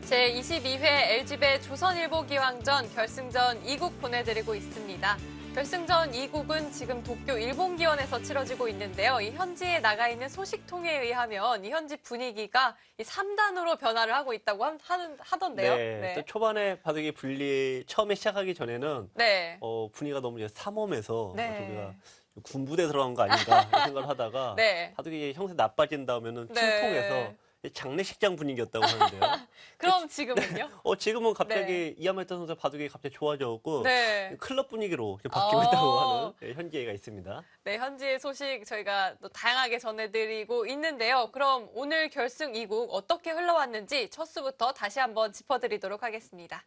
제22회 LG배 조선일보 기왕전 결승전 2국 보내드리고 있습니다. 결승전 2국은 지금 도쿄 일본기원에서 치러지고 있는데요. 이 현지에 나가 있는 소식통에 의하면 이 현지 분위기가 3단으로 변화를 하고 있다고 하던데요. 네, 또 초반에 바둑이 분리 처음에 시작하기 전에는 네. 분위기가 너무 이제 삼엄해서 우리가 네. 군부대 들어간 거 아닌가 생각을 하다가 네. 바둑이 형세 나빠진다면은 네. 팅통해서 장례식장 분위기였다고 하는데요. 그럼 지금은요? 지금은 갑자기 네. 이하마타 선수 바둑이 갑자기 좋아졌고 네. 클럽 분위기로 바뀌고 있다고 하는 어. 현지가 있습니다. 네, 현지의 소식 저희가 또 다양하게 전해드리고 있는데요. 그럼 오늘 결승 2국 어떻게 흘러왔는지 첫 수부터 다시 한번 짚어드리도록 하겠습니다.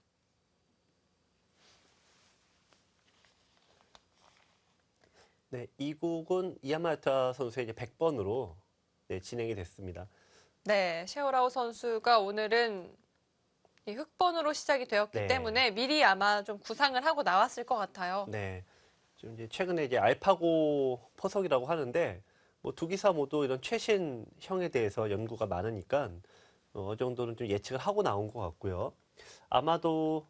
네, 이 곡은 이하마타 선수의 이제 100번으로 진행이 됐습니다. 네, 셰오라오 선수가 오늘은 이 흑번으로 시작이 되었기 네. 때문에 미리 아마 좀 구상을 하고 나왔을 것 같아요. 네, 지금 이제 최근에 이제 알파고 퍼석이라고 하는데 뭐 두 기사 모두 이런 최신형에 대해서 연구가 많으니까 어느 정도는 좀 예측을 하고 나온 것 같고요. 아마도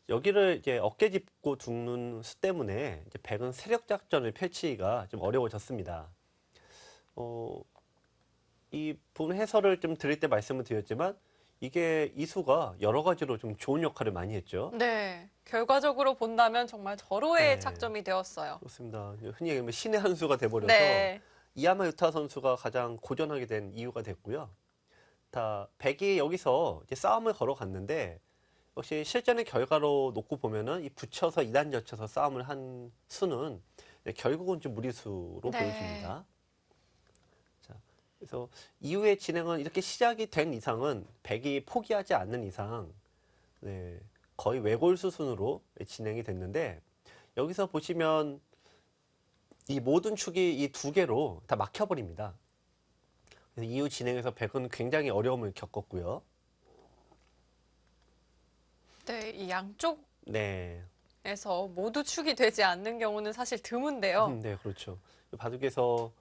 여기를 이제 어깨 짚고 두는 수 때문에 이제 백은 세력 작전을 펼치기가 좀 어려워졌습니다. 이 부분 해설을 좀 드릴 때 말씀을 드렸지만 이게 이 수가 여러 가지로 좀 좋은 역할을 많이 했죠. 네, 결과적으로 본다면 정말 절호의 네. 착점이 되었어요. 그렇습니다. 흔히 얘기하면 신의 한 수가 돼버려서 네, 이야마 유타 선수가 가장 고전하게 된 이유가 됐고요. 백이 여기서 이제 싸움을 걸어갔는데 역시 실전의 결과로 놓고 보면은 이 붙여서 2단 젖혀서 싸움을 한 수는 결국은 좀 무리수로 네. 보여집니다. 자, 그래서 이후의 진행은 이렇게 시작이 된 이상은 백이 포기하지 않는 이상 거의 외골수 순으로 진행이 됐는데 여기서 보시면 이 모든 축이 이 두 개로 다 막혀버립니다. 그래서 이후 진행에서 백은 굉장히 어려움을 겪었고요. 네, 이 양쪽에서 네. 모두 축이 되지 않는 경우는 사실 드문데요. 네, 그렇죠. 바둑에서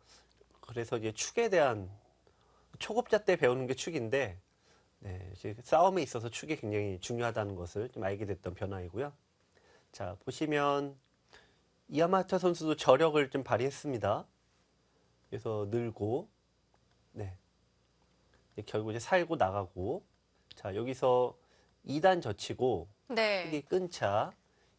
그래서 이제 축에 대한 초급자 때 배우는 게 축인데, 이제 싸움에 있어서 축이 굉장히 중요하다는 것을 좀 알게 됐던 변화이고요. 자, 보시면 이하마타 선수도 저력을 좀 발휘했습니다. 그래서 늘고, 결국 이제 살고 나가고, 자, 여기서 2단 젖히고, 네, 흑이 끈차,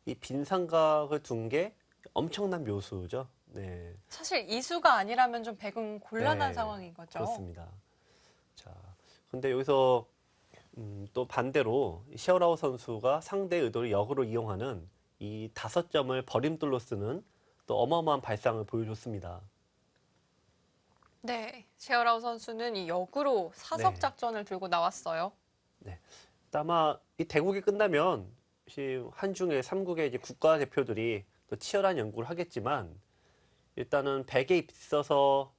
이 빈 삼각을 둔 게 엄청난 묘수죠. 네. 사실 이수가 아니라면 좀 백은 곤란한 네, 상황인 거죠. 그렇습니다. 자, 근데 여기서 또 반대로 시어라오 선수가 상대 의도를 역으로 이용하는 이 5점을 버림돌로 쓰는 또 어마어마한 발상을 보여줬습니다. 네, 셰어라우 선수는 이 역으로 사석 네. 작전을 들고 나왔어요. 아마 이 대국이 끝나면 한중의 3국의 이제 국가대표들이 또 치열한 연구를 하겠지만 일단은 백에 있어서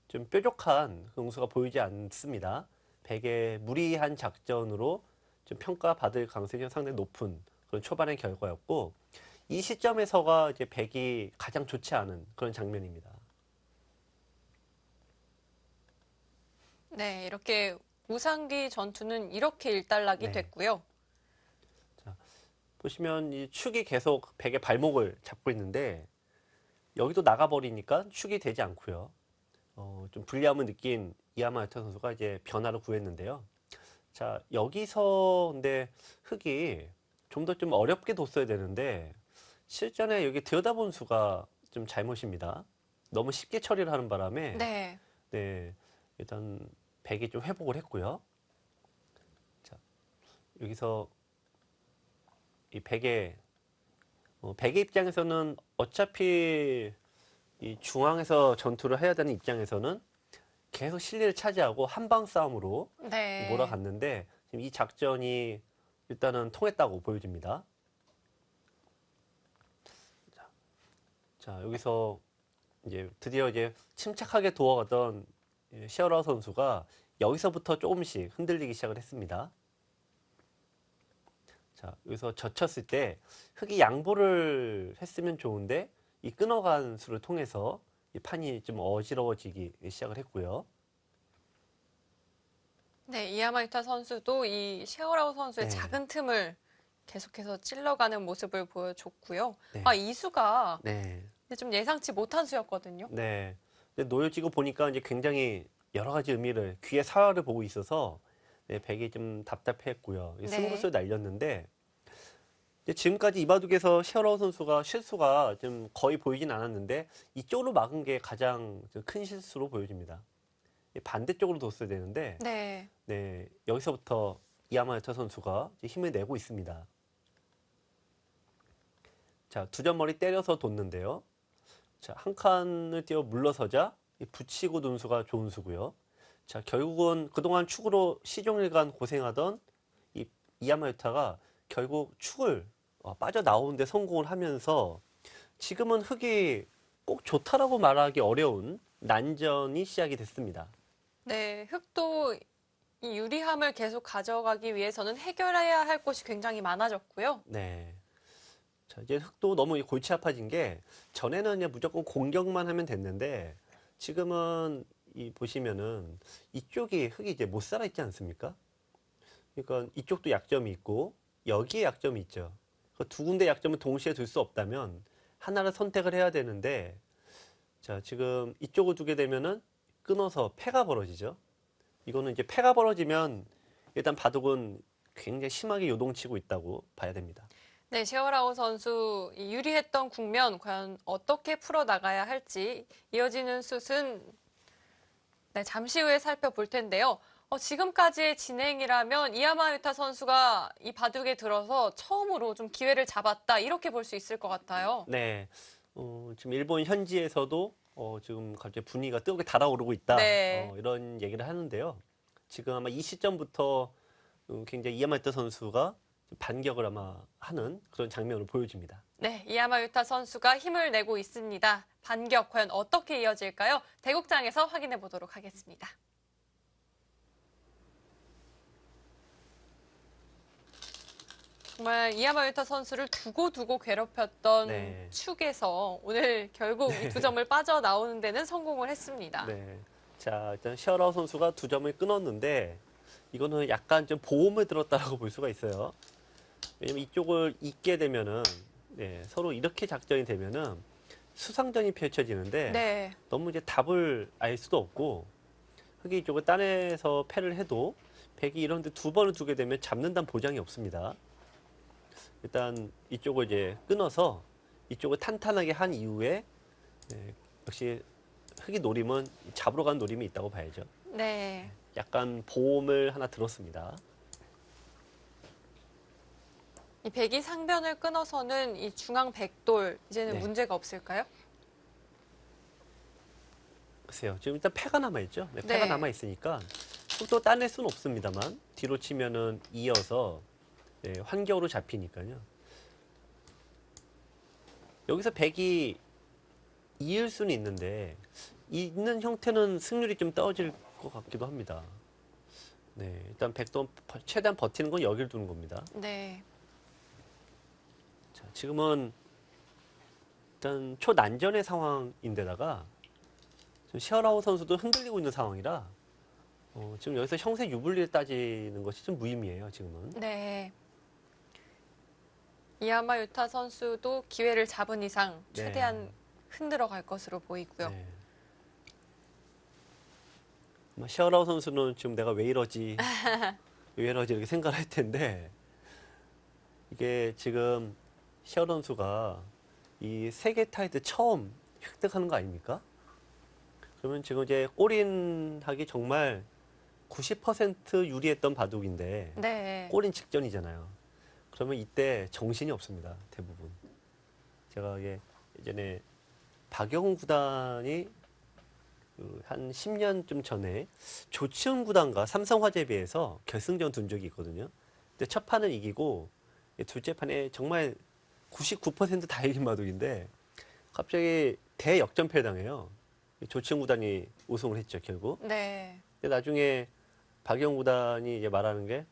좀 뾰족한 응수가 보이지 않습니다. 백의 무리한 작전으로 좀 평가받을 가능성이 상당히 높은 그런 초반의 결과였고 이 시점에서가 이제 백이 가장 좋지 않은 그런 장면입니다. 네, 이렇게 우상기 전투는 이렇게 일단락이 네. 됐고요. 자, 보시면 이 축이 계속 백의 발목을 잡고 있는데 여기도 나가버리니까 축이 되지 않고요. 좀 불리함을 느낀 이하마야타 선수가 이제 변화를 구했는데요. 자, 여기서 근데 흑이 좀 더 좀 어렵게 뒀어야 되는데 실전에 여기 들여다본 수가 좀 잘못입니다. 너무 쉽게 처리를 하는 바람에 네, 일단 백이 좀 회복을 했고요. 자, 여기서 이 백의 입장에서는 어차피 이 중앙에서 전투를 해야 되는 입장에서는 계속 실리를 차지하고 한방 싸움으로 네. 몰아갔는데 지금 이 작전이 일단은 통했다고 보여집니다. 자, 여기서 이제 드디어 이제 침착하게 도어가던 시어라 선수가 여기서부터 조금씩 흔들리기 시작을 했습니다. 자, 여기서 젖혔을 때 흑이 양보를 했으면 좋은데 이 끊어간 수를 통해서 이 판이 좀 어지러워지기 시작을 했고요. 네, 이야마유타 선수도 이 셰어라우 선수의 네. 작은 틈을 계속해서 찔러가는 모습을 보여줬고요. 네. 이 수가 네. 좀 예상치 못한 수였거든요. 네. 근데 놓여지고 보니까 이제 굉장히 여러 가지 의미를 귀에 사활을 보고 있어서 네, 백이 좀 답답했고요. 네. 승부수 날렸는데 이제 지금까지 이 바둑에서 셰어라우 선수가 실수가 좀 거의 보이진 않았는데 이쪽으로 막은 게 가장 큰 실수로 보여집니다. 반대쪽으로 뒀어야 되는데 네. 네, 여기서부터 이야마유타 선수가 이제 힘을 내고 있습니다. 자, 두 점머리 때려서 뒀는데요. 자, 한 칸을 띄워 물러서자 이 붙이고 둔 수가 좋은 수고요. 자, 결국은 그동안 축으로 시종일관 고생하던 이 이야마유타가 결국 축을 빠져나오는데 성공을 하면서 지금은 흙이 꼭 좋다라고 말하기 어려운 난전이 시작이 됐습니다. 네, 흑도 이 유리함을 계속 가져가기 위해서는 해결해야 할 것이 굉장히 많아졌고요. 네. 자, 이제 흙도 너무 골치 아파진 게 전에는 그냥 무조건 공격만 하면 됐는데 지금은 이 보시면은 이쪽이 흙이 이제 못 살아 있지 않습니까? 그러니까 이쪽도 약점이 있고 여기에 약점이 있죠. 그 두 군데 약점을 동시에 둘 수 없다면 하나를 선택을 해야 되는데 자, 지금 이쪽을 두게 되면은 끊어서 패가 벌어지죠. 이거는 이제 패가 벌어지면 일단 바둑은 굉장히 심하게 요동치고 있다고 봐야 됩니다. 네, 셰어라우 선수 이 유리했던 국면 과연 어떻게 풀어나가야 할지 이어지는 숫은 네, 잠시 후에 살펴볼 텐데요. 지금까지의 진행이라면 이야마유타 선수가 이 바둑에 들어서 처음으로 좀 기회를 잡았다 이렇게 볼 수 있을 것 같아요. 네. 지금 일본 현지에서도 지금 갑자기 분위기가 뜨겁게 달아오르고 있다. 네. 이런 얘기를 하는데요. 지금 아마 이 시점부터 굉장히 이야마유타 선수가 반격을 아마 하는 그런 장면을 보여줍니다. 네, 이야마유타 선수가 힘을 내고 있습니다. 반격 과연 어떻게 이어질까요? 대국장에서 확인해 보도록 하겠습니다. 정말 이야마유타 선수를 두고두고 괴롭혔던 네. 축에서 오늘 결국 이 두 점을 빠져나오는 데는 성공을 했습니다. 네. 자, 일단 셰어라우 선수가 두 점을 끊었는데 이거는 약간 좀 보험을 들었다라고 볼 수가 있어요. 왜냐면 이쪽을 잇게 되면은 네, 서로 이렇게 작전이 되면은 수상전이 펼쳐지는데 네. 너무 이제 답을 알 수도 없고 흑이 이쪽을 따내서 패를 해도 백이 이런데 두 번을 두게 되면 잡는다는 보장이 없습니다. 일단 이쪽을 이제 끊어서 이쪽을 탄탄하게 한 이후에 네, 역시 흑이 노림은 잡으러 간 노림이 있다고 봐야죠. 네. 약간 보험을 하나 들었습니다. 이 백이 상변을 끊어서는 이 중앙 백돌 이제는 네. 문제가 없을까요? 글쎄요. 지금 일단 패가 남아있죠. 네, 패가 네. 남아있으니까 또 따낼 수는 없습니다만 뒤로 치면은 이어서 네, 환경으로 잡히니까요. 여기서 백이 이을 수는 있는데 있는 형태는 승률이 좀 떨어질 것 같기도 합니다. 네, 일단 백도 최대한 버티는 건 여기를 두는 겁니다. 네. 자, 지금은 일단 초난전의 상황인데다가 지금 셰어라우 선수도 흔들리고 있는 상황이라 지금 여기서 형세 유불리를 따지는 것이 좀 무의미해요, 지금은. 네. 이야마유타 선수도 기회를 잡은 이상 네. 최대한 흔들어 갈 것으로 보이고요. 네. 아마 셰어라우 선수는 지금 내가 왜 이러지, 왜 이러지 이렇게 생각을 할 텐데 이게 지금 셰어라우 선수가 이 세계 타이틀 처음 획득하는 거 아닙니까? 그러면 지금 이제 골인하기 정말 90% 유리했던 바둑인데 네. 골인 직전이잖아요. 그러면 이때 정신이 없습니다. 대부분. 제가 이게 예전에 박영훈 구단이 한 10년쯤 전에 조치훈 구단과 삼성화재비에서 결승전 둔 적이 있거든요. 근데 첫 판은 이기고 둘째 판에 정말 99%다 이긴 바둑인데 갑자기 대역전패를 당해요. 조치훈 구단이 우승을 했죠, 결국. 네. 근데 나중에 박영훈 구단이 이제 말하는 게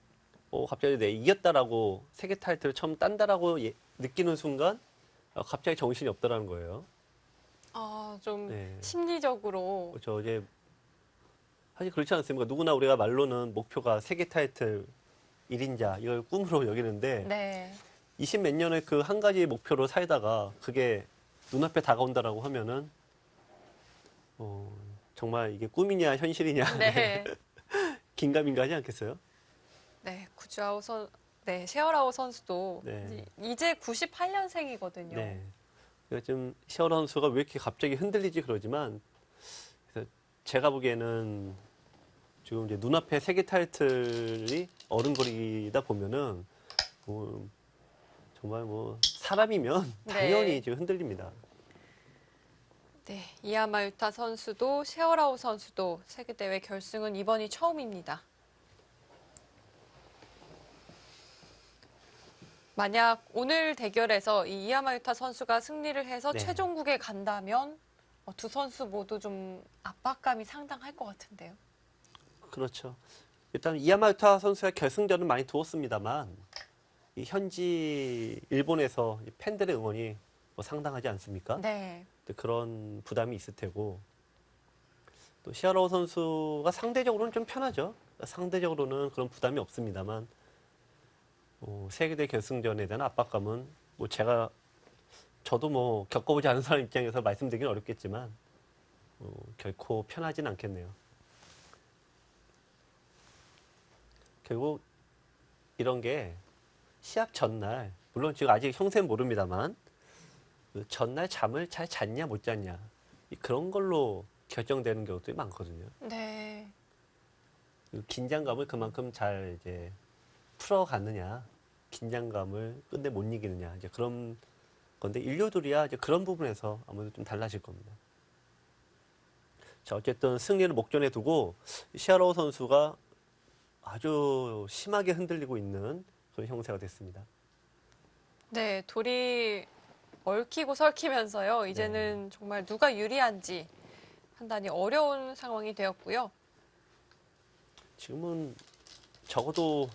갑자기 내 이겼다라고 세계 타이틀을 처음 딴다라고 느끼는 순간 갑자기 정신이 없더라는 거예요. 좀 네. 심리적으로 저 이제 사실 그렇지 않습니까? 누구나 우리가 말로는 목표가 세계 타이틀 1인자 이걸 꿈으로 여기는데 네. 20 몇 년의 그 한 가지 목표로 살다가 그게 눈앞에 다가온다라고 하면은 정말 이게 꿈이냐 현실이냐 네. 긴가민가하지 않겠어요? 네. 구주아우 네. 셰어라오 선수도 네. 이제 98년생이거든요. 네. 그러니까 좀 시어라 선수가 왜 이렇게 갑자기 흔들리지 그러지만 그래서 제가 보기에는 지금 이제 눈앞에 세계 타이틀이 어른거리다 보면은 정말 뭐 사람이면 네. 당연히 지금 흔들립니다. 네. 이야마 유타 선수도 셰어라오 선수도 세계대회 결승은 이번이 처음입니다. 만약 오늘 대결에서 이 이야마 유타 선수가 승리를 해서 네. 최종국에 간다면 두 선수 모두 좀 압박감이 상당할 것 같은데요. 그렇죠. 일단 이야마유타 선수의 결승전은 많이 두었습니다만 이 현지 일본에서 이 팬들의 응원이 뭐 상당하지 않습니까? 네. 그런 부담이 있을 테고 또 시아라오 선수가 상대적으로는 좀 편하죠. 상대적으로는 그런 부담이 없습니다만 세계대 결승전에 대한 압박감은 뭐 저도 뭐 겪어보지 않은 사람 입장에서 말씀드리긴 어렵겠지만 결코 편하진 않겠네요. 결국 이런 게 시합 전날, 물론 지금 아직 형세는 모릅니다만 그 전날 잠을 잘 잤냐 못 잤냐 그런 걸로 결정되는 경우도 많거든요. 네. 그 긴장감을 그만큼 잘 이제 풀어갔느냐, 긴장감을 끝내 못 이기느냐 이제 그런 건데 인류들이야 이제 그런 부분에서 아무래도 좀 달라질 겁니다. 자, 어쨌든 승리를 목전에 두고 시아로우 선수가 아주 심하게 흔들리고 있는 그런 형세가 됐습니다. 네, 돌이 얽히고 설키면서요. 이제는 정말 누가 유리한지 판단이 어려운 상황이 되었고요. 지금은 적어도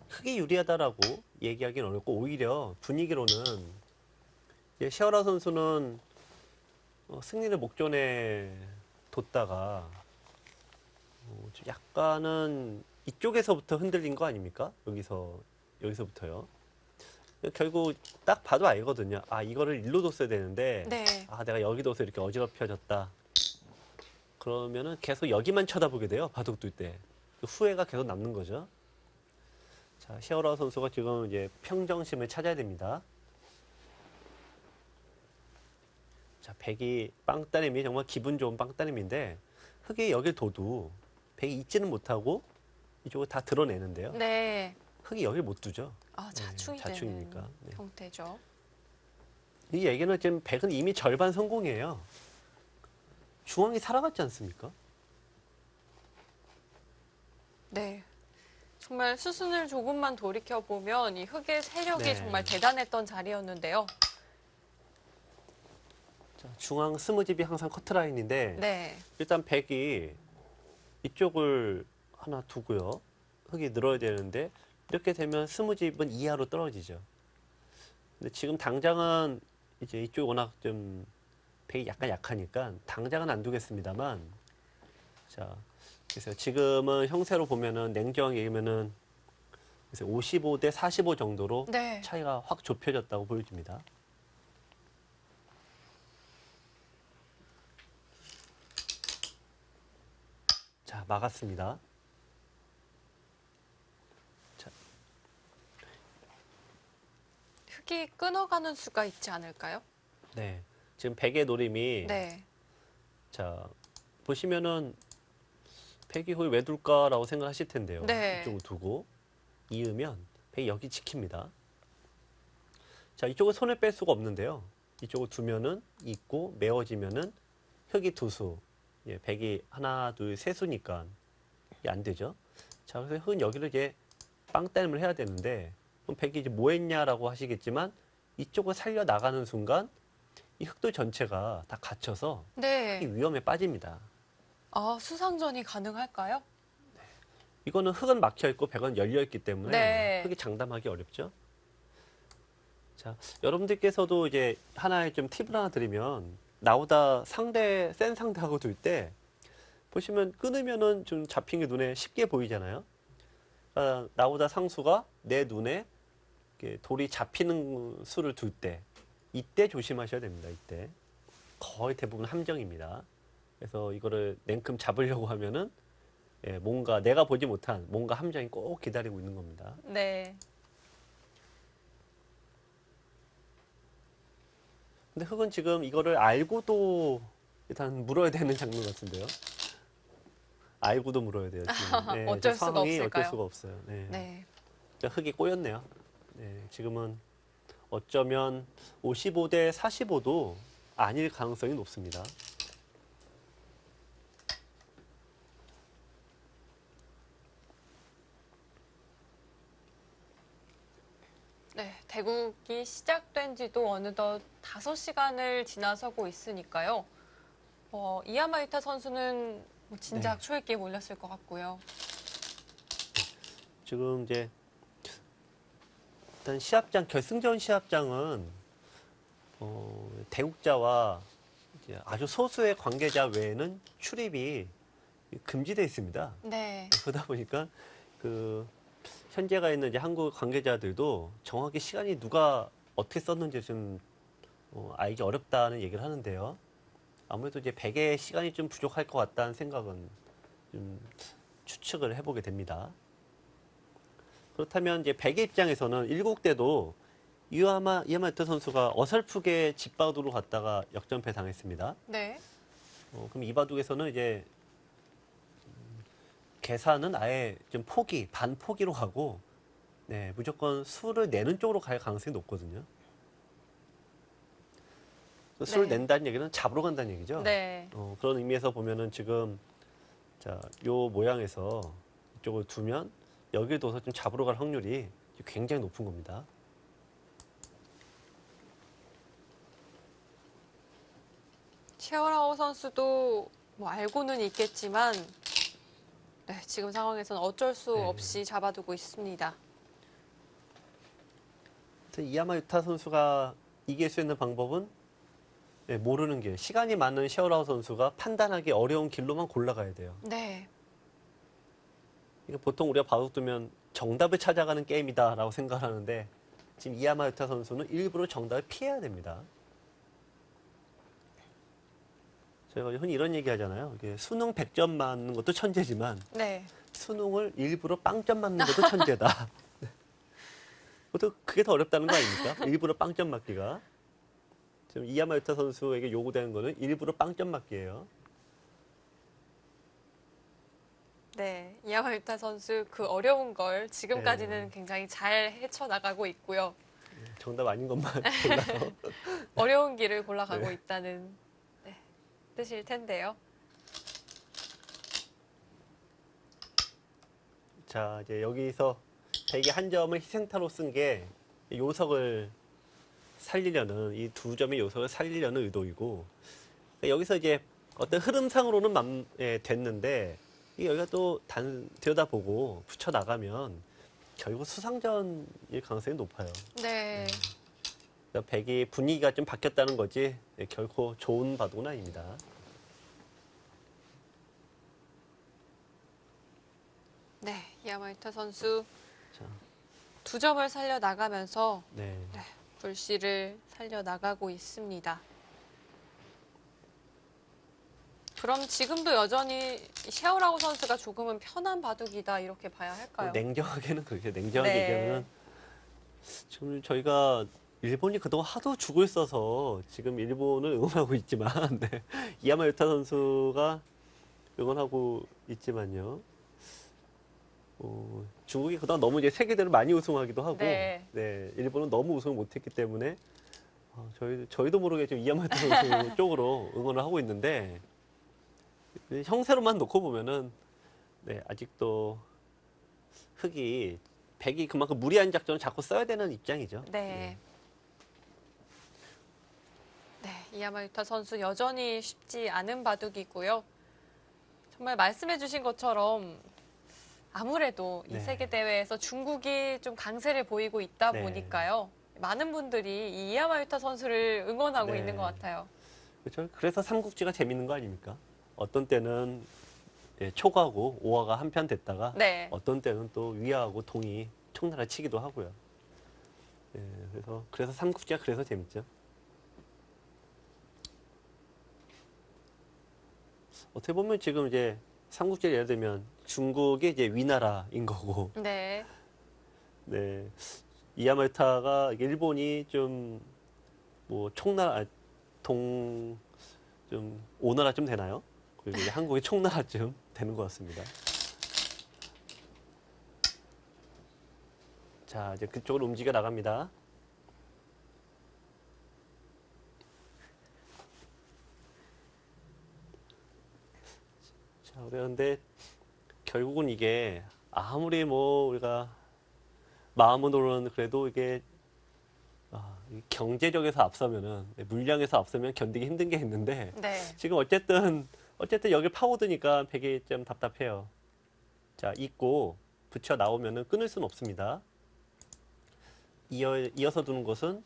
흑이 유리하다라고 얘기하기는 어렵고 오히려 분위기로는 이제 시아라 선수는 승리를 목전에 뒀다가 좀 약간은 이쪽에서부터 흔들린 거 아닙니까? 여기서부터요. 결국 딱 봐도 알거든요. 아, 이거를 일로 뒀어야 되는데, 네. 아, 내가 여기 둬서 이렇게 어지럽혀졌다. 그러면은 계속 여기만 쳐다보게 돼요. 바둑 둘 때. 그 후회가 계속 남는 거죠. 자, 시어라 선수가 지금 이제 평정심을 찾아야 됩니다. 자, 백이 빵따님이 정말 기분 좋은 빵따님인데, 흑이 여길 둬도 백이 있지는 못하고 이쪽을 다 드러내는데요. 네. 흑이 여길 못 두죠. 아, 자충이 네, 되는 자충이니까. 네. 형태죠. 이 얘기는 지금 백은 이미 절반 성공이에요. 중앙이 살아갔지 않습니까? 네. 정말 수순을 조금만 돌이켜보면 이 흑의 세력이 네. 정말 대단했던 자리였는데요. 자, 중앙 스무집이 항상 커트라인인데 네. 일단 백이 이쪽을 하나 두고요. 흑이 늘어야 되는데 이렇게 되면 스무집은 이하로 떨어지죠. 근데 지금 당장은 이제 이쪽 워낙 좀 백이 약간 약하니까 당장은 안 두겠습니다만 자, 그래서 지금은 형세로 보면은 냉정하게 얘기하면은 55대 45 정도로 네. 차이가 확 좁혀졌다고 보여집니다. 자, 막았습니다. 자, 흑이 끊어가는 수가 있지 않을까요? 네. 지금 백의 노림이 네. 자, 보시면은 백이 거기 왜 둘까라고 생각하실 텐데요. 네. 이쪽을 두고 이으면 백이 여기 지킵니다. 자, 이쪽을 손을 뺄 수가 없는데요. 이쪽을 두면은 있고 메워지면은 흑이 두 수, 예, 백이 하나, 둘, 세 수니까 이게 안 되죠. 자, 그래서 흑은 여기를 이제 빵따임을 해야 되는데 그럼 백이 이제 뭐 했냐라고 하시겠지만 이쪽을 살려 나가는 순간 이 흑도 전체가 다 갇혀서 네. 흑이 위험에 빠집니다. 아, 수상전이 가능할까요? 이거는 흑은 막혀 있고 백은 열려 있기 때문에 네. 흑이 장담하기 어렵죠. 자, 여러분들께서도 이제 하나의 좀 팁을 하나 드리면 나오다 센 상대하고 둘 때 보시면 끊으면은 좀 잡힌 게 눈에 쉽게 보이잖아요. 나보다 상수가 내 눈에 이렇게 돌이 잡히는 수를 둘 때, 이때 조심하셔야 됩니다. 이때 거의 대부분 함정입니다. 그래서 이거를 냉큼 잡으려고 하면은 뭔가 내가 보지 못한 뭔가 함정이 꼭 기다리고 있는 겁니다. 네. 근데 흑은 지금 이거를 알고도 일단 물어야 되는 장면 같은데요. 알고도 물어야 돼요. 지금. 네, 어쩔 수가 상황이 없을까요? 어쩔 수가 없어요. 네. 네. 흑이 꼬였네요. 네, 지금은 어쩌면 55대 45도 아닐 가능성이 높습니다. 네, 대국이 시작된 지도 어느덧 5시간을 지나서고 있으니까요. 이야마 유타 선수는 뭐 진작 네. 초읽기에 몰렸을 것 같고요. 지금 이제 일단 시합장 결승전 시합장은 대국자와 이제 아주 소수의 관계자 외에는 출입이 금지되어 있습니다. 네. 그러다 보니까 그 현재가 있는 이제 한국 관계자들도 정확히 시간이 누가 어떻게 썼는지 좀 알기 어렵다는 얘기를 하는데요. 아무래도 이제 100의 시간이 좀 부족할 것 같다는 생각은 좀 추측을 해보게 됩니다. 그렇다면 이제 100의 입장에서는 7대도 이야마 유타 선수가 어설프게 직바둑으로 갔다가 역전패 당했습니다. 네. 그럼 이 바둑에서는 이제 계산은 아예 좀 반포기로 가고, 네, 무조건 수를 내는 쪽으로 갈 가능성이 높거든요. 수를 네. 낸다는 얘기는 잡으러 간다는 얘기죠. 네. 그런 의미에서 보면은 지금, 자, 요 모양에서 이쪽을 두면 여기를 둬서 좀 잡으러 갈 확률이 굉장히 높은 겁니다. 치어라오 선수도 뭐 알고는 있겠지만 네, 지금 상황에서는 어쩔 수 네. 없이 잡아두고 있습니다. 이야마 유타 선수가 이길 수 있는 방법은 모르는 길. 시간이 많은 샤오라오 선수가 판단하기 어려운 길로만 골라가야 돼요. 네. 그러니까 보통 우리가 바둑 두면 정답을 찾아가는 게임이다라고 생각하는데 지금 이야마 유타 선수는 일부러 정답을 피해야 됩니다. 저희가 흔히 이런 얘기 하잖아요. 이게 수능 100점 맞는 것도 천재지만 네. 수능을 일부러 빵점 맞는 것도 천재다. 보통 그게 더 어렵다는 거 아닙니까? 일부러 빵점 맞기가. 지금 이야마 유타 선수에게 요구되는 거는 일부러 빵점 맞기예요. 네. 이야마 유타 선수 그 어려운 걸 지금까지는 네. 굉장히 잘 헤쳐나가고 있고요. 정답 아닌 것만 골라서. 어려운 길을 골라가고 네. 있다는 뜻일 텐데요. 자, 이제 여기서 되게 한 점을 희생타로 쓴 게 요석을 살리려는, 이 두 점의 요석을 살리려는 의도이고, 여기서 이제 어떤 흐름상으로는 됐는데, 여기가 또 들여다보고 붙여나가면 결국 수상전일 가능성이 높아요. 네. 그러니까 백이 분위기가 좀 바뀌었다는 거지 결코 좋은 바둑은 아닙니다. 네. 이야마 유타 선수 자, 2점을 살려 나가면서 네. 불씨를 살려 나가고 있습니다. 그럼 지금도 여전히 샤오라오 선수가 조금은 편한 바둑이다 이렇게 봐야 할까요? 냉정하게는 그렇게 냉정하게 네. 얘기하면 지금 저희가 일본이 그동안 하도 죽을 써서 지금 일본을 응원하고 있지만 네. 이야마 유타 선수가 응원하고 있지만요. 중국이 그동안 너무 이제 세계대를 많이 우승하기도 하고 네. 일본은 너무 우승을 못했기 때문에 저희도 모르게 지금 이야마 유타 선수 쪽으로 응원을 하고 있는데 형세로만 놓고 보면은 아직도 백이 그만큼 무리한 작전을 자꾸 써야 되는 입장이죠. 네. 네, 이야마 유타 선수 여전히 쉽지 않은 바둑이고요. 정말 말씀해주신 것처럼 아무래도 이 네. 세계대회에서 중국이 좀 강세를 보이고 있다 네. 보니까요. 많은 분들이 이 이야마 유타 선수를 응원하고 네. 있는 것 같아요. 그렇죠. 그래서 삼국지가 재밌는 거 아닙니까? 어떤 때는 예, 초가고 오화가 한편 됐다가 네. 어떤 때는 또 위하고 동이 총나라 치기도 하고요. 예, 그래서 삼국지가 그래서 재밌죠. 어떻게 보면 지금 이제 삼국지를 예를 들면 중국이 이제 위나라인 거고, 네. 네, 이야말타가 일본이 좀 뭐 총나라 동 좀 오나라쯤 되나요? 그리고 이제 한국이 총나라쯤 되는 것 같습니다. 자, 이제 그쪽으로 움직여 나갑니다. 자, 그런데 결국은 이게 아무리 뭐 우리가 마음으로는 그래도 이게 이 경제력에서 앞서면은 물량에서 앞서면 견디기 힘든 게 있는데 네. 지금 어쨌든 여길 파고드니까 되게 좀 답답해요. 자, 있고 붙여 나오면은 끊을 수는 없습니다. 이어서 두는 것은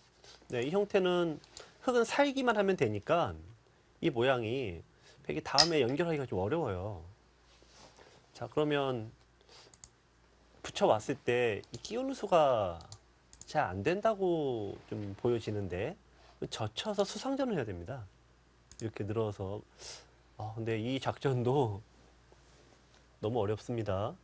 네, 이 형태는 흙은 살기만 하면 되니까 이 모양이 되게 다음에 연결하기가 좀 어려워요. 자, 그러면 붙여왔을 때 이 끼우는 수가 잘 안 된다고 좀 보여지는데 젖혀서 수상전을 해야 됩니다. 이렇게 늘어서 근데 이 작전도 너무 어렵습니다.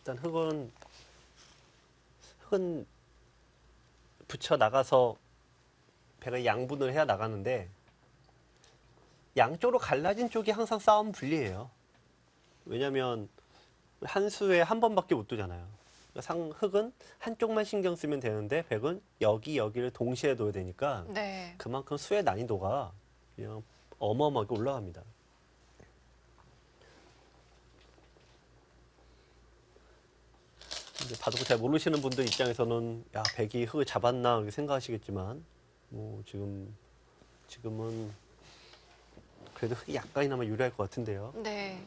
일단 흙은 붙여 나가서 배가 양분을 해야 나가는데 양쪽으로 갈라진 쪽이 항상 싸움 불리해요. 왜냐면 한 수에 한 번밖에 못 두잖아요. 그러니까 흙은 한쪽만 신경 쓰면 되는데 백은 여기를 동시에 둬야 되니까 네. 그만큼 수의 난이도가 그냥 어마어마하게 올라갑니다. 이제 바둑을 잘 모르시는 분들 입장에서는 야, 백이 흙을 잡았나 이렇게 생각하시겠지만 뭐 지금은 그래도 흙이 약간이나마 유리할 것 같은데요. 네.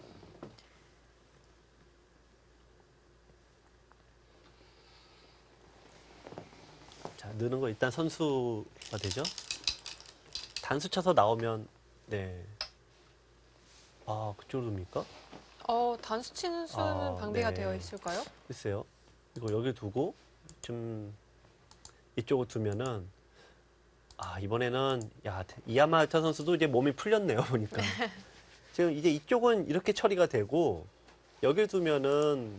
자, 느는 거 일단 선수가 되죠. 단수 쳐서 나오면 네. 그쪽으로 둡니까? 단수 치는 수는 방비가 네. 되어 있을까요? 글쎄요. 이거 여기 두고 좀 이쪽으로 두면은 이번에는 이야마르타 선수도 이제 몸이 풀렸네요, 보니까. 지금 이제 이쪽은 이렇게 처리가 되고 여길 두면은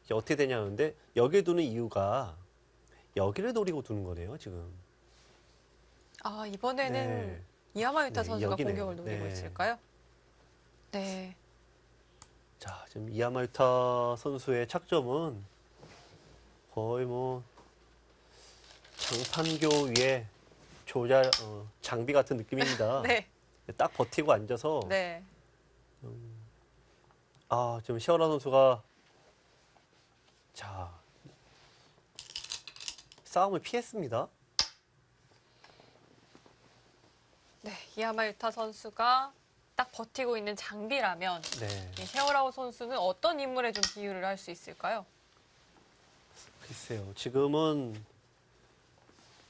이제 어떻게 되냐는데 여길 두는 이유가 여기를 노리고 두는 거네요, 지금. 이번에는 네. 이야마유타 네, 선수가 여기네요. 공격을 노리고 네. 있을까요? 네. 자, 지금 이야마르타 선수의 착점은 거의 뭐 장판교 위에 장비 같은 느낌입니다. 네. 딱 버티고 앉아서 네. 지금 시어라 선수가 자 싸움을 피했습니다. 네. 이야마유타 선수가 딱 버티고 있는 장비라면 네, 이 세오라오 선수는 어떤 인물에 좀 비유를 할 수 있을까요? 글쎄요. 지금은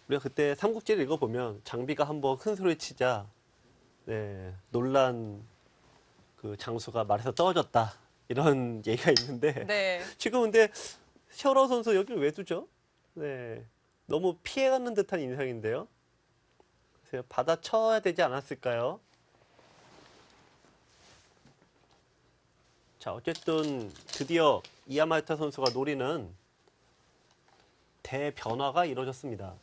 우리가 그때 삼국지를 읽어보면 장비가 한번 큰 소리 치자 네, 놀란 그 장수가 말에서 떨어졌다 이런 얘기가 있는데 네. 지금 근데 시어라 선수 여기를 왜 두죠? 네, 너무 피해가는 듯한 인상인데요. 그래서 받아쳐야 되지 않았을까요? 자, 어쨌든 드디어 이야마르타 선수가 노리는 대변화가 이루어졌습니다.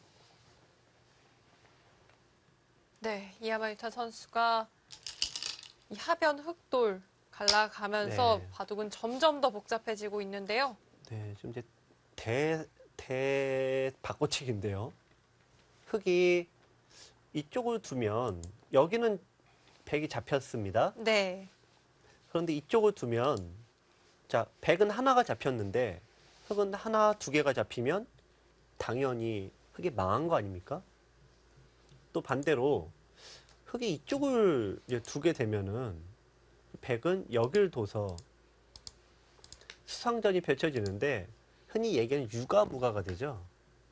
네. 이야마유타 선수가 이 하변 흑돌 갈라가면서 네. 바둑은 점점 더 복잡해지고 있는데요. 네, 지금 이제 대 바꿔치기인데요. 흙이 이쪽을 두면 여기는 백이 잡혔습니다. 네. 그런데 이쪽을 두면 자, 백은 하나가 잡혔는데 흙은 하나, 두 개가 잡히면 당연히 흑이 망한 거 아닙니까? 또 반대로 흑이 이쪽을 이제 두게 되면은 백은 여길 둬서 수상전이 펼쳐지는데 흔히 얘기하는 유가무가가 되죠.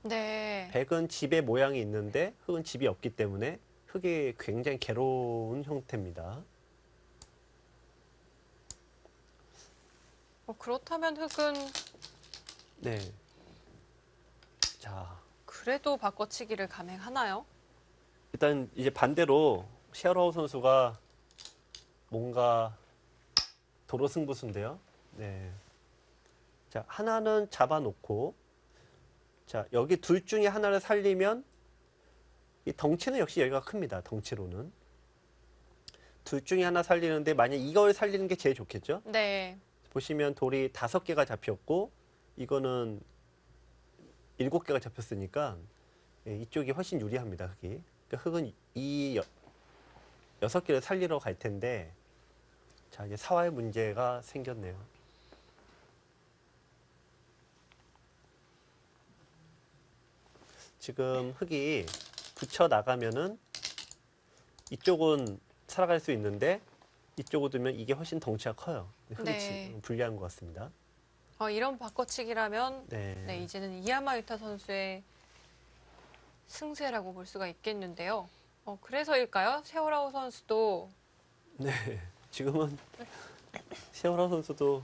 네. 백은 집의 모양이 있는데 흑은 집이 없기 때문에 흑이 굉장히 괴로운 형태입니다. 그렇다면 흑은 네. 자, 그래도 바꿔치기를 감행하나요? 일단 이제 반대로 셰어라우 선수가 뭔가 도로 승부수인데요. 네. 자, 하나는 잡아놓고, 자, 여기 둘 중에 하나를 살리면, 이 덩치는 역시 여기가 큽니다. 덩치로는. 둘 중에 하나 살리는데, 만약 이걸 살리는 게 제일 좋겠죠? 네. 보시면 돌이 5개가 잡혔고, 이거는 7개가 잡혔으니까, 예, 이쪽이 훨씬 유리합니다, 흑이. 그러니까 흑은 이 6개를 살리러 갈 텐데, 자, 이제 사화의 문제가 생겼네요. 지금 흑이 붙여 나가면은 이쪽은 살아갈 수 있는데 이쪽으로 두면 이게 훨씬 덩치가 커요. 흑이 네. 불리한 것 같습니다. 이런 바꿔치기라면 네. 네, 이제는 이야마 유타 선수의 승세라고 볼 수가 있겠는데요. 그래서일까요? 세오라우 선수도 네. 지금은 세오라 선수도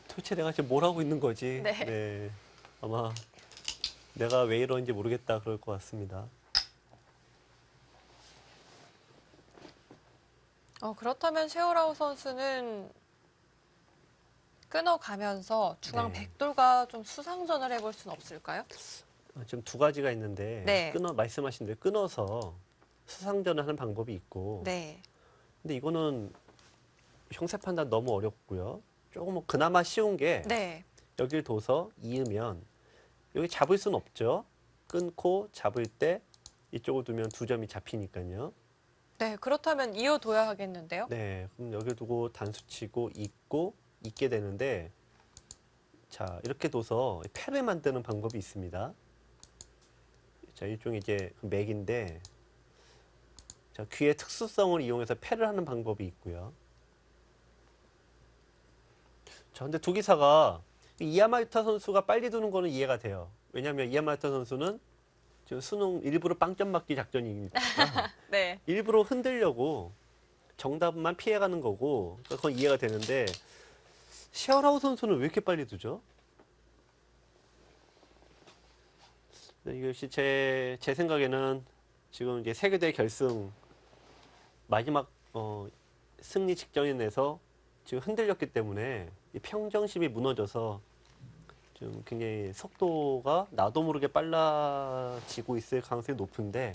도대체 내가 지금 뭘 하고 있는 거지? 네. 아마 내가 왜 이러는지 모르겠다 그럴 것 같습니다. 그렇다면 세오라우 선수는 끊어가면서 중앙 네. 백돌과 좀 수상전을 해볼 수는 없을까요? 지금 두 가지가 있는데 네. 말씀하신 대로 끊어서 수상전을 하는 방법이 있고 네. 근데 이거는 형세 판단 너무 어렵고요. 조금 그나마 쉬운 게 네. 여길 둬서 이으면 여기 잡을 수는 없죠. 끊고 잡을 때 이쪽을 두면 2점이 잡히니까요. 네. 그렇다면 이어둬야 하겠는데요. 네, 그럼 여기 두고 단수 치고 있게 되는데 자 이렇게 둬서 패를 만드는 방법이 있습니다. 자 일종의 이제 맥인데 자 귀의 특수성을 이용해서 패를 하는 방법이 있고요. 자 근데 두기사가 이야마유타 선수가 빨리 두는 거는 이해가 돼요. 왜냐하면 이야마유타 선수는 지금 수능 일부러 빵점 맞기 작전이니까 네. 일부러 흔들려고 정답만 피해가는 거고 그러니까 그건 이해가 되는데 셰어라우 선수는 왜 이렇게 빨리 두죠? 네, 이것이 제 생각에는 지금 이제 세계대 결승 마지막 승리 직전에서 지금 흔들렸기 때문에 이 평정심이 무너져서 좀 굉장히 속도가 나도 모르게 빨라지고 있을 가능성이 높은데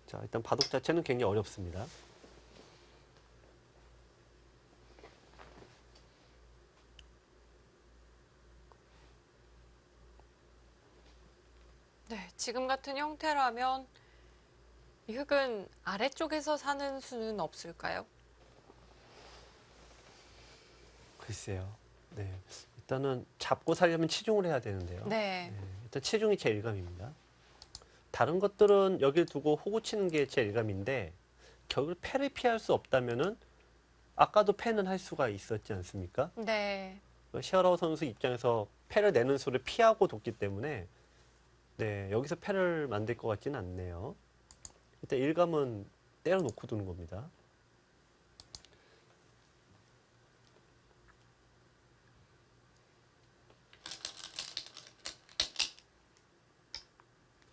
자 일단 바둑 자체는 굉장히 어렵습니다. 네. 지금 같은 형태라면 이 흑은 아래쪽에서 사는 수는 없을까요? 글쎄요. 네. 일단은 잡고 살려면 치중을 해야 되는데요. 네. 일단 치중이 제 일감입니다. 다른 것들은 여길 두고 호구 치는 게 제 일감인데 결국 패를 피할 수 없다면은 아까도 패는 할 수가 있었지 않습니까? 네. 셰어라우 선수 입장에서 패를 내는 수를 피하고 뒀기 때문에 네, 여기서 패를 만들 것 같지는 않네요. 일단 일감은 때려놓고 두는 겁니다.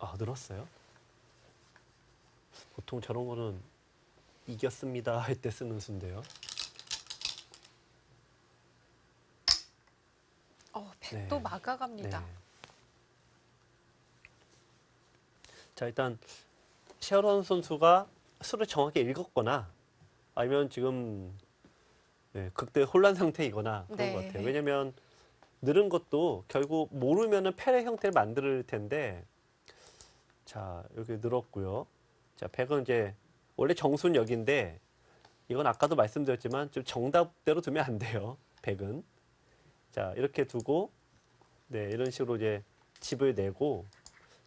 아, 늘었어요? 보통 저런 거는 이겼습니다 할 때 쓰는 수인데요. 백도 네. 막아갑니다. 자, 일단 셰어런 선수가 수를 정확히 읽었거나 아니면 지금 극대 혼란 상태이거나 그런 네. 것 같아요. 왜냐면 늘은 것도 결국 모르면은 패의 형태를 만들 텐데 자, 여기 늘었고요. 자, 백은 이제 원래 정수는 여기인데 이건 아까도 말씀드렸지만 좀 정답대로 두면 안 돼요. 백은. 자, 이렇게 두고 네, 이런 식으로 이제 집을 내고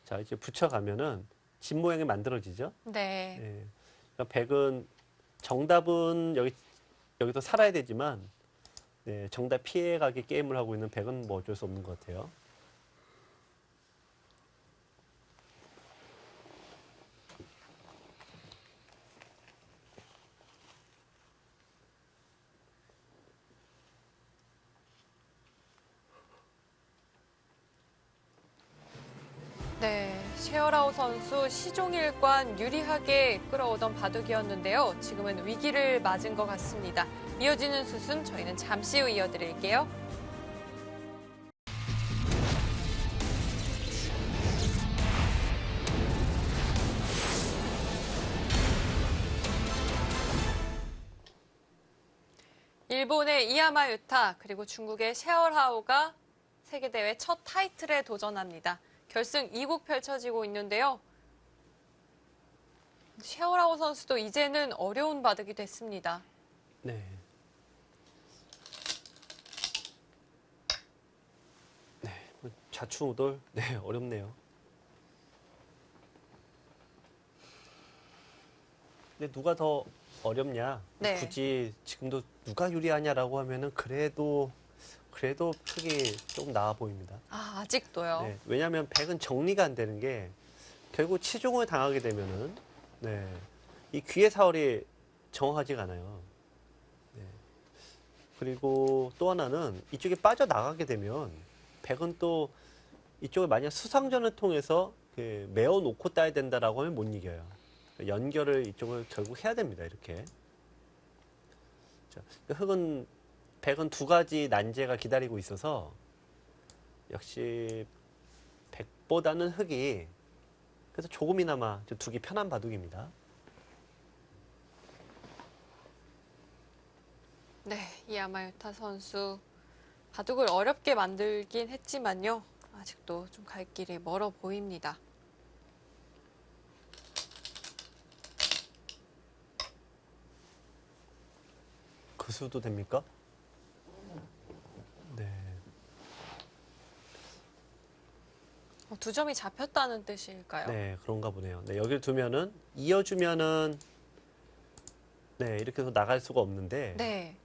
자 이제 붙여가면은 집 모양이 만들어지죠. 네. 예. 그러니까 백은 정답은 여기서 살아야 되지만 네, 정답 피해가기 게임을 하고 있는 백은 뭐 어쩔 수 없는 것 같아요. 네, 셰어라우 선수 시종일관 유리하게 끌어오던 바둑이었는데요. 지금은 위기를 맞은 것 같습니다. 이어지는 수순 저희는 잠시 후 이어드릴게요. 일본의 이야마 유타 그리고 중국의 셰어라우가 세계대회 첫 타이틀에 도전합니다. 결승 2국 펼쳐지고 있는데요. 셰어라우 선수도 이제는 어려운 바둑이 됐습니다. 네. 네, 뭐 좌충우돌 네 어렵네요. 근데 누가 더 어렵냐? 네. 굳이 지금도 누가 유리하냐라고 하면은 그래도 크게 좀 나아 보입니다. 아, 아직도요. 네, 왜냐하면 백은 정리가 안 되는 게 결국 치종을 당하게 되면은 네, 이 귀의 사월이 정확하지가 않아요. 네. 그리고 또 하나는 이쪽에 빠져나가게 되면 백은 또 이쪽을 만약 수상전을 통해서 메어 놓고 따야 된다라고 하면 못 이겨요. 연결을 이쪽을 결국 해야 됩니다. 이렇게. 자, 백은 두 가지 난제가 기다리고 있어서 역시 백보다는 흑이 그래서 조금이나마 좀 두기 편한 바둑입니다. 네, 이야마 유타 선수 바둑을 어렵게 만들긴 했지만요. 아직도 좀 갈 길이 멀어 보입니다. 그 수도 됩니까? 네. 두 점이 잡혔다는 뜻일까요? 네, 그런가 보네요. 네, 여기를 두면은 이어주면은 네, 이렇게 해서 나갈 수가 없는데 네.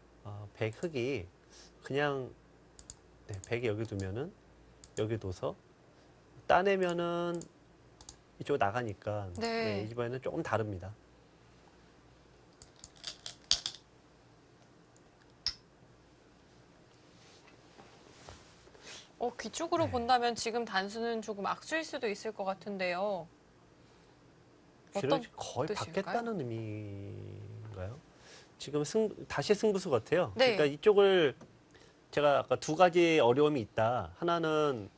백흑이 그냥 네, 백이 여기 두면은 여기 둬서 따내면은 이쪽 나가니까 네. 이번에는 조금 다릅니다. 귀 쪽으로 네. 본다면 지금 단수는 조금 악수일 수도 있을 것 같은데요. 귀를 어떤 거의 뜻일까요? 받겠다는 의미인가요? 지금 다시 승부수 같아요. 네. 그러니까 이쪽을 제가 아까 두 가지 어려움이 있다. 하나는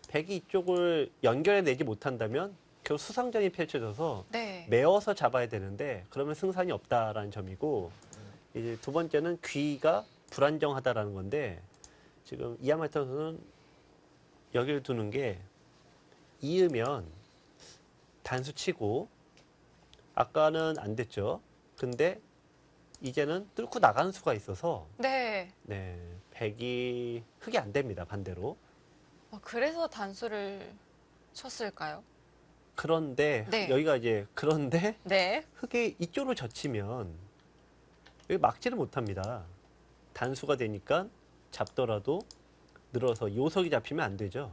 백이 이쪽을 연결해내지 못한다면 결국 수상전이 펼쳐져서 네. 메어서 잡아야 되는데 그러면 승산이 없다라는 점이고 이제 두 번째는 귀가 불안정하다라는 건데 지금 이야마타 선수는 여기를 두는 게 이으면 단수 치고 아까는 안 됐죠. 근데 이제는 뚫고 나가는 수가 있어서 네. 네, 백이 흑이 안 됩니다. 반대로. 그래서 단수를 쳤을까요? 그런데 네. 여기가 이제 그런데 네. 흑이 이쪽으로 젖히면 여기 막지를 못합니다. 단수가 되니까 잡더라도 늘어서 요석이 잡히면 안 되죠.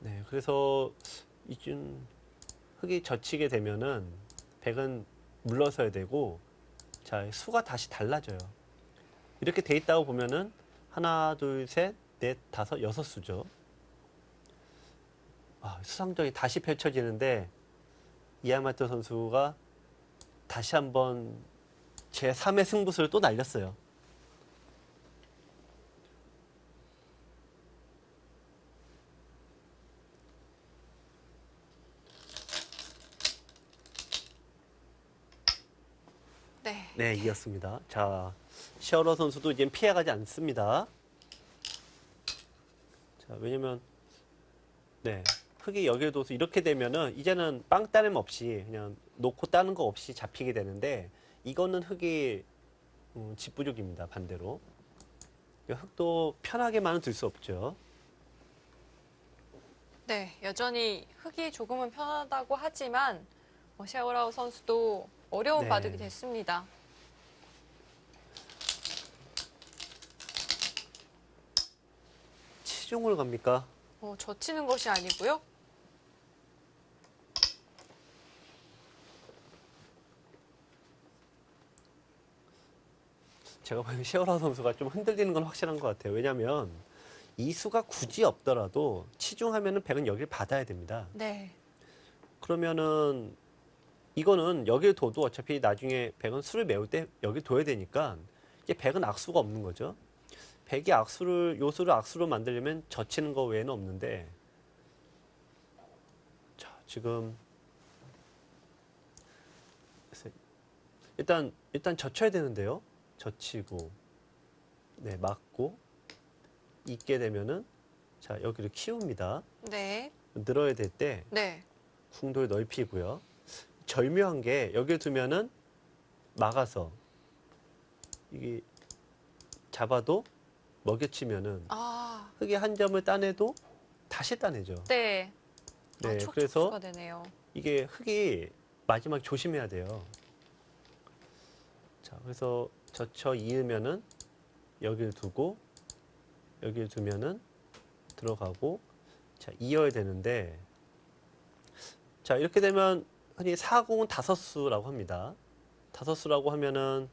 네, 그래서 이쯤 흑이 젖히게 되면은 백은 물러서야 되고 자 수가 다시 달라져요. 이렇게 돼 있다고 보면은 하나, 둘, 셋, 넷, 다섯, 여섯 수죠. 수상전이 다시 펼쳐지는데 이야마토 선수가 다시 한번 제 3의 승부수를 또 날렸어요. 네. 네, 이겼습니다. 자, 시어러 선수도 이제 피해가지 않습니다. 자, 왜냐면 네, 흑이 여기에 둬서 이렇게 되면은 이제는 빵 따름 없이 그냥 놓고 따는 거 없이 잡히게 되는데 이거는 흑이 집부족입니다. 반대로. 흑도 편하게만은 둘 수 없죠. 네, 여전히 흙이 조금은 편하다고 하지만 샤오라오 선수도 어려운 네. 바둑이 됐습니다. 치중을 갑니까? 젖히는 것이 아니고요. 제가 보기엔 시어라 선수가 좀 흔들리는 건 확실한 것 같아요. 왜냐하면 이 수가 굳이 없더라도 치중하면은 백은 여기를 받아야 됩니다. 네. 그러면은 이거는 여기를 둬도 어차피 나중에 백은 수를 메울 때 여기 둬야 되니까 이제 백은 악수가 없는 거죠. 백이 악수를 요수를 악수로 만들려면 젖히는 거 외에는 없는데 자, 지금 일단 젖혀야 되는데요. 젖히고 네, 맞고 있게 되면은 자, 여기를 키웁니다. 네. 늘어야 될 때 네. 궁돌 넓히고요. 절묘한 게 여기 두면은 막아서 이게 잡아도 먹여치면은 아, 흙의 한 점을 따내도 다시 따내죠. 네. 네, 촉촉수가 그래서 되네요. 이게 흙이 마지막 조심해야 돼요. 자, 그래서 젖혀 이으면은 여기를 두고 여기를 두면은 들어가고 자, 이어야 되는데 자, 이렇게 되면 흔히 사공은 다섯 수라고 합니다. 다섯 수라고 하면은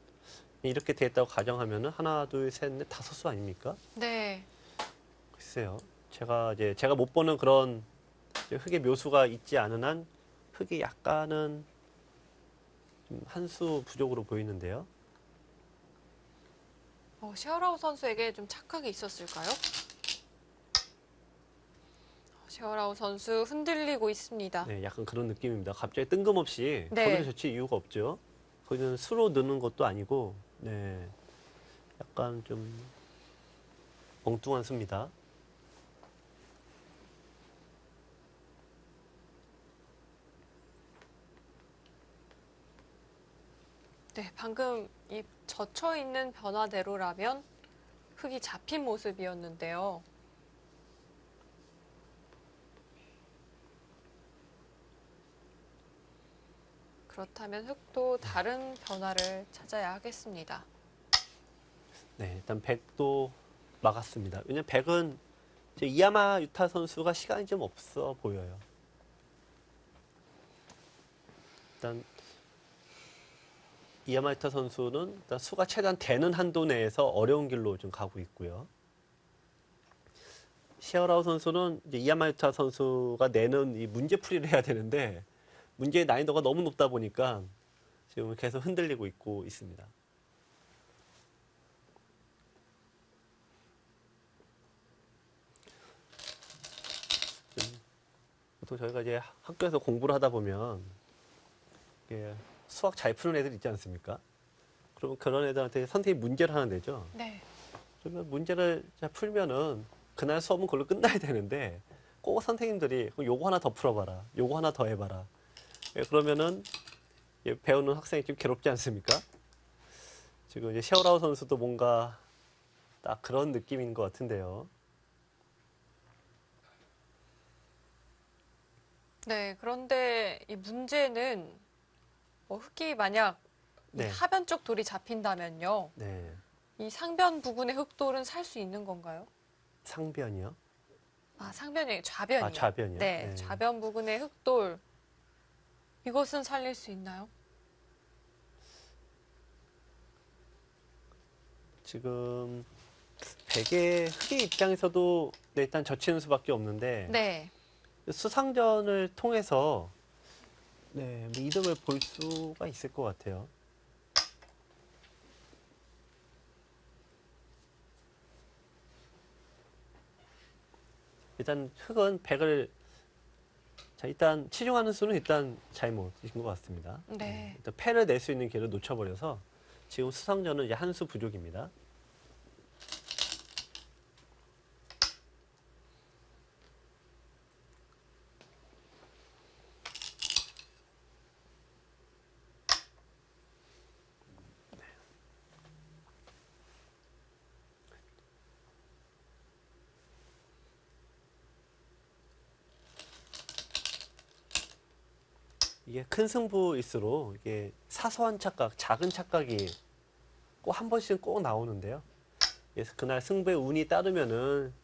이렇게 돼 있다고 가정하면은 하나, 둘, 셋, 넷, 다섯 수 아닙니까? 네. 글쎄요. 제가 못 보는 그런 흙의 묘수가 있지 않은 한 흙이 약간은 한 수 부족으로 보이는데요. 샤오라오 선수에게 좀 착각이 있었을까요? 샤오라오 선수 흔들리고 있습니다. 네, 약간 그런 느낌입니다. 갑자기 뜬금없이 네. 거기를 젖힐 이유가 없죠. 거기는 수로 넣는 것도 아니고, 네, 약간 좀 엉뚱한 수입니다. 네, 방금 이 젖혀 있는 변화대로라면 흙이 잡힌 모습이었는데요. 그렇다면 흙도 다른 변화를 찾아야 하겠습니다. 네, 일단 백도 막았습니다. 왜냐면 백은 이제 이야마 유타 선수가 시간이 좀 없어 보여요. 일단 이야마 유타 선수는 일단 수가 최대한 되는 한도 내에서 어려운 길로 좀 가고 있고요. 시어라우 선수는 이제 이야마 유타 선수가 내는 이 문제풀이를 해야 되는데 문제의 난이도가 너무 높다 보니까 지금 계속 흔들리고 있고 있습니다. 보통 저희가 이제 학교에서 공부를 하다 보면 이게 수학 잘 푸는 애들 있지 않습니까? 그러면 그런 애들한테 선생님이 문제를 하나 내죠. 네. 그러면 문제를 잘 풀면은 그날 수업은 그걸로 끝나야 되는데 꼭 선생님들이 요거 하나 더 풀어봐라. 요거 하나 더 해봐라. 예, 그러면은 배우는 학생이 좀 괴롭지 않습니까? 지금 이제 샤오라오 선수도 뭔가 딱 그런 느낌인 것 같은데요. 네, 그런데 이 문제는 흙이 만약 이 네. 하변 쪽 돌이 잡힌다면요. 네. 이 상변 부근의 흙돌은 살 수 있는 건가요? 상변이요? 아, 상변이 좌변이요. 아, 좌변이요? 네, 네. 좌변 부근의 흙돌. 이것은 살릴 수 있나요? 지금 백의 흑의 입장에서도 네, 일단 젖히는 수밖에 없는데 네. 수상전을 통해서 네, 뭐 이득을 볼 수가 있을 것 같아요. 일단 흑은 백을 자 일단 치중하는 수는 일단 잘못이신 것 같습니다. 네. 일단 패를 낼 수 있는 기회를 놓쳐버려서 지금 수상전은 이제 한 수 부족입니다. 이게 큰 승부일수록 이게 사소한 착각, 작은 착각이 꼭 한 번씩은 꼭 나오는데요. 그래서 그날 승부에 운이 따르면은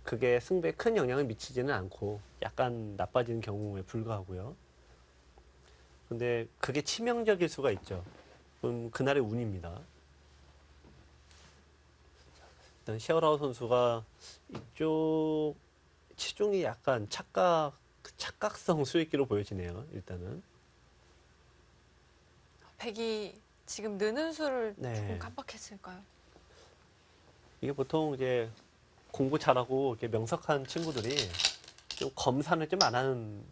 그게 승부에 큰 영향을 미치지는 않고 약간 나빠지는 경우에 불과하고요. 근데 그게 치명적일 수가 있죠. 그럼 그날의 운입니다. 일단 셰어라우 선수가 이쪽 치중이 약간 착각성 수익기로 보여지네요. 일단은. 백이 지금 느는 수를 네. 조금 깜빡했을까요? 이게 보통 이제 공부 잘하고 이렇게 명석한 친구들이 좀 검사를 좀 안 하는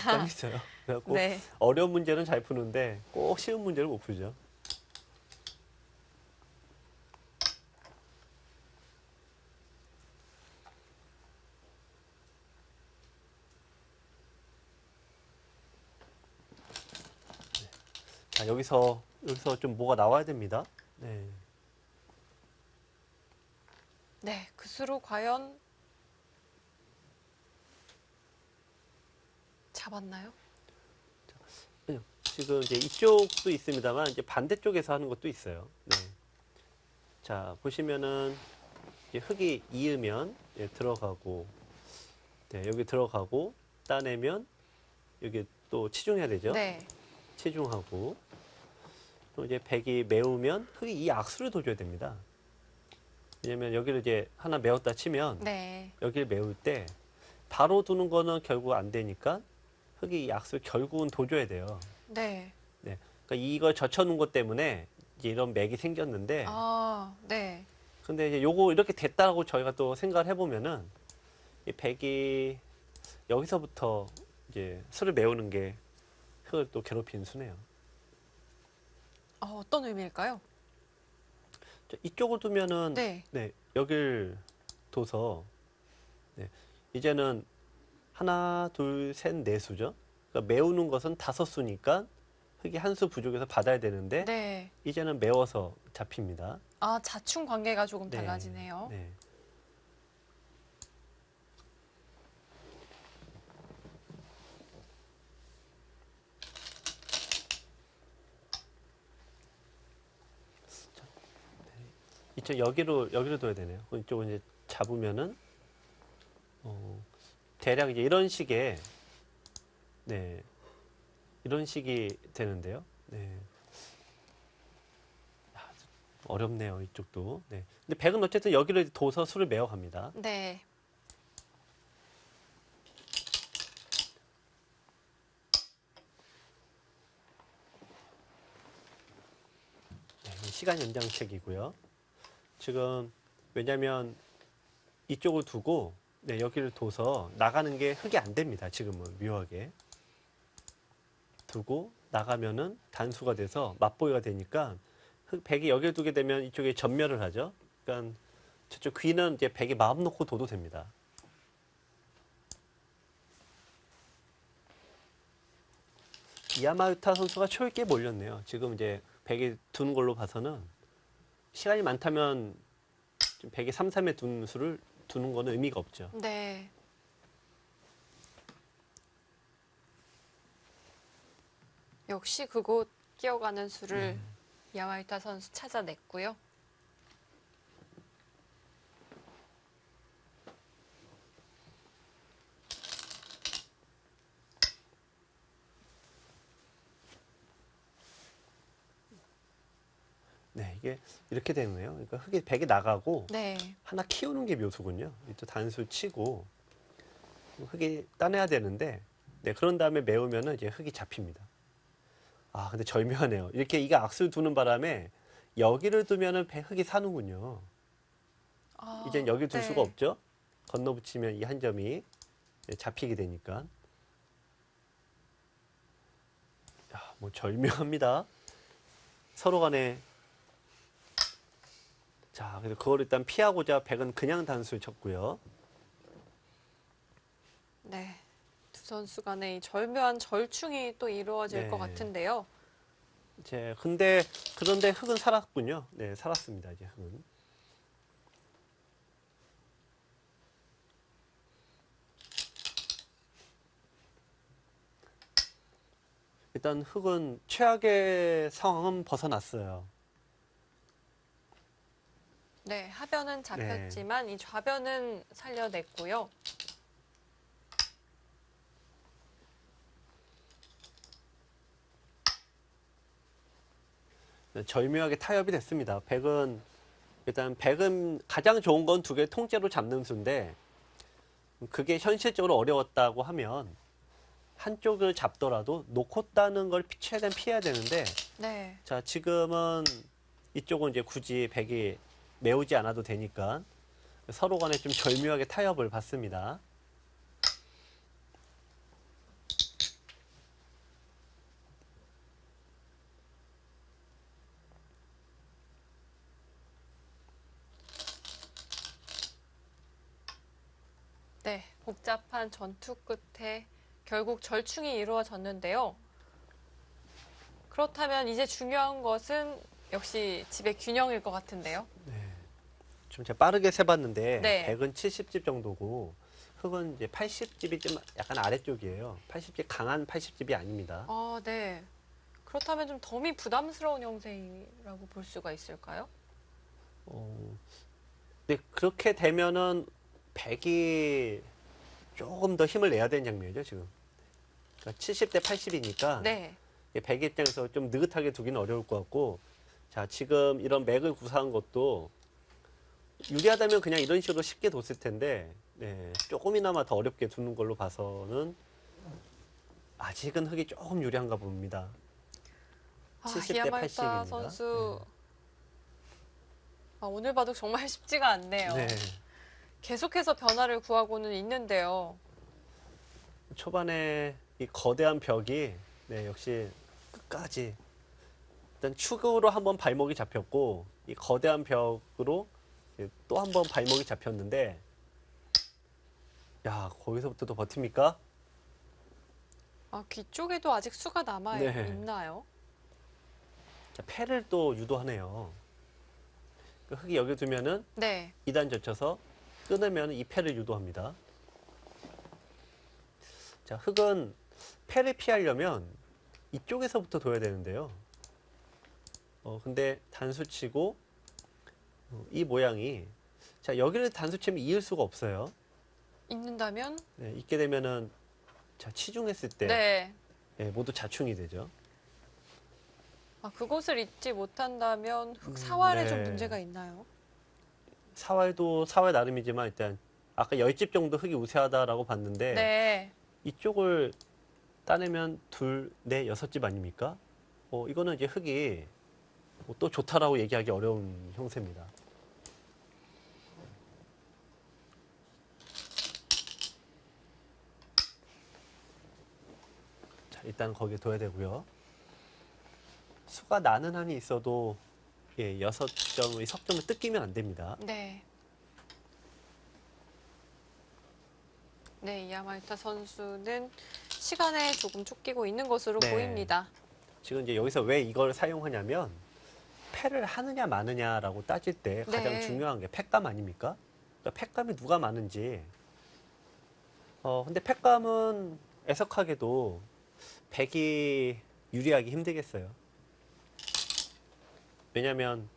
습관이 있어요. 그래갖고 네. 어려운 문제는 잘 푸는데 꼭 쉬운 문제를 못 풀죠. 자, 여기서 좀 뭐가 나와야 됩니다. 네. 네, 그 수로 과연 잡았나요? 지금 이제 이쪽도 있습니다만 이제 반대쪽에서 하는 것도 있어요. 네. 자, 보시면은 이제 흙이 이으면 들어가고, 네, 여기 들어가고 따내면 여기 또 치중해야 되죠. 네. 치중하고 또 이제 백이 메우면 흙이 이 악수를 둬줘야 됩니다. 왜냐면 여기를 이제 하나 메웠다 치면 네. 여기를 메울 때 바로 두는 거는 결국 안 되니까 흙이 이 악수를 결국은 둬줘야 돼요. 네. 네. 그러니까 이걸 젖혀놓은 것 때문에 이제 이런 맥이 생겼는데, 아, 네. 근데 이제 요거 이렇게 됐다고 저희가 또 생각을 해보면은 이 백이 여기서부터 이제 수를 메우는 게 흙을 또 괴롭히는 수네요. 어떤 의미일까요? 자, 이쪽을 두면은 네. 네, 여길 둬서 네, 이제는 하나, 둘, 셋, 네 수죠. 그러니까 메우는 것은 다섯 수니까 흙이 한 수 부족해서 받아야 되는데 네. 이제는 메워서 잡힙니다. 아, 자충 관계가 조금 네, 달라지네요. 네. 이쪽 여기로 둬야 되네요. 이쪽은 이제 잡으면은 대략 이제 이런 식의 네, 이런 식이 되는데요. 네. 아, 어렵네요, 이쪽도. 네. 근데 백은 어쨌든 여기를 둬서 수를 메워 갑니다. 네. 네, 시간 연장책이고요. 지금 왜냐면 이쪽을 두고 네, 여기를 둬서 나가는 게 흙이 안 됩니다. 지금은 묘하게 두고 나가면은 단수가 돼서 맞보기가 되니까 백이 여기를 두게 되면 이쪽에 전멸을 하죠. 그러니까 저쪽 귀는 이제 백이 마음 놓고 둬도 됩니다. 야마유타 선수가 초에 꽤 몰렸네요. 지금 이제 백이 두는 걸로 봐서는 시간이 많다면 백이 3, 3에 두는 수를 두는 거는 의미가 없죠. 네. 역시 그곳 끼어가는 수를 야마유타 선수 찾아냈고요. 네, 이게 이렇게 되는 거예요. 그러니까 흙이 백이 나가고 네. 하나 키우는 게 묘수군요. 또 단수 치고 흙이 따내야 되는데, 네, 그런 다음에 메우면은 이제 흙이 잡힙니다. 아, 근데 절묘하네요. 이렇게 이게 악수를 두는 바람에 여기를 두면은 흙이 사는군요. 아, 이젠 여기 둘 네. 수가 없죠. 건너붙이면 이 한 점이 잡히게 되니까. 야, 뭐 절묘합니다. 서로 간에. 자, 그래서 그걸 일단 피하고자 백은 그냥 단수를 쳤고요. 네. 두 선수 간의 이 절묘한 절충이 또 이루어질 네. 것 같은데요. 그런데 흙은 살았군요. 네, 살았습니다. 이제 흙은. 일단 흑은 최악의 상황은 벗어났어요. 네, 하변은 잡혔지만 이 좌변은 살려냈고요. 네, 절묘하게 타협이 됐습니다. 일단 백은 가장 좋은 건 두 개 통째로 잡는 수인데 그게 현실적으로 어려웠다고 하면 한쪽을 잡더라도 놓고 따는 걸 최대한 피해야 되는데 네. 자, 지금은 이쪽은 이제 굳이 백이 메우지 않아도 되니까 서로 간에 좀 절묘하게 타협을 받습니다. 네, 복잡한 전투 끝에 결국 절충이 이루어졌는데요. 그렇다면 이제 중요한 것은 역시 집의 균형일 것 같은데요. 좀 제가 빠르게 세봤는데 네. 백은 70집 정도고 흑은 이제 80집이 좀 약간 아래쪽이에요. 80집 강한 80집이 아닙니다. 아, 네. 그렇다면 좀 덤이 부담스러운 형세라고 볼 수가 있을까요? 근데 그렇게 되면은 백이 조금 더 힘을 내야 되는 장면이죠, 지금. 그러니까 70대 80이니까 네. 백 입장에서 좀 느긋하게 두기는 어려울 것 같고, 자, 지금 이런 맥을 구사한 것도 유리하다면 그냥 이런 식으로 쉽게 뒀을 텐데, 네, 조금이나마 더 어렵게 두는 걸로 봐서는 아직은 흑이 조금 유리한가 봅니다. 70대 이야말타 80입니다. 선수 오늘 봐도 정말 쉽지가 않네요. 네. 계속해서 변화를 구하고는 있는데요. 초반에 이 거대한 벽이 역시 끝까지 일단 축으로 한번 발목이 잡혔고 이 거대한 벽으로 또 한 번 발목이 잡혔는데 야 거기서부터도 버팁니까? 귀 쪽에도 아직 수가 남아 네. 있나요? 자, 패를 또 유도하네요. 그 흑이 여기 두면은 네. 2단 젖혀서 끊으면 이 패를 유도합니다. 자, 흑은 패를 피하려면 이쪽에서부터 둬야 되는데요. 근데 단수치고 이 모양이 자 여기를 단수치면 이을 수가 없어요. 있는다면? 네, 있게 되면은 자 치중했을 때 네. 모두 자충이 되죠. 그것을 잊지 못한다면 흑 사활에 네. 좀 문제가 있나요? 사활도 사활 나름이지만 일단 아까 10집 정도 흑이 우세하다라고 봤는데 네. 이쪽을 따내면 둘, 넷, 6집 아닙니까? 이거는 이제 흑이 또 좋다라고 얘기하기 어려운 형세입니다. 자, 일단 거기에 둬야 되고요. 수가 나는 한이 있어도 6점의 석점을 뜯기면 안 됩니다. 네. 네, 야말타 선수는 시간에 조금 쫓기고 있는 것으로 네. 보입니다. 지금 이제 여기서 왜 이걸 사용하냐면 패를 하느냐 마느냐라고 따질 때 가장 네. 중요한 게 패감 아닙니까? 그러니까 패감이 누가 많은지. 근데 패감은 애석하게도 백이 유리하기 힘들겠어요. 왜냐면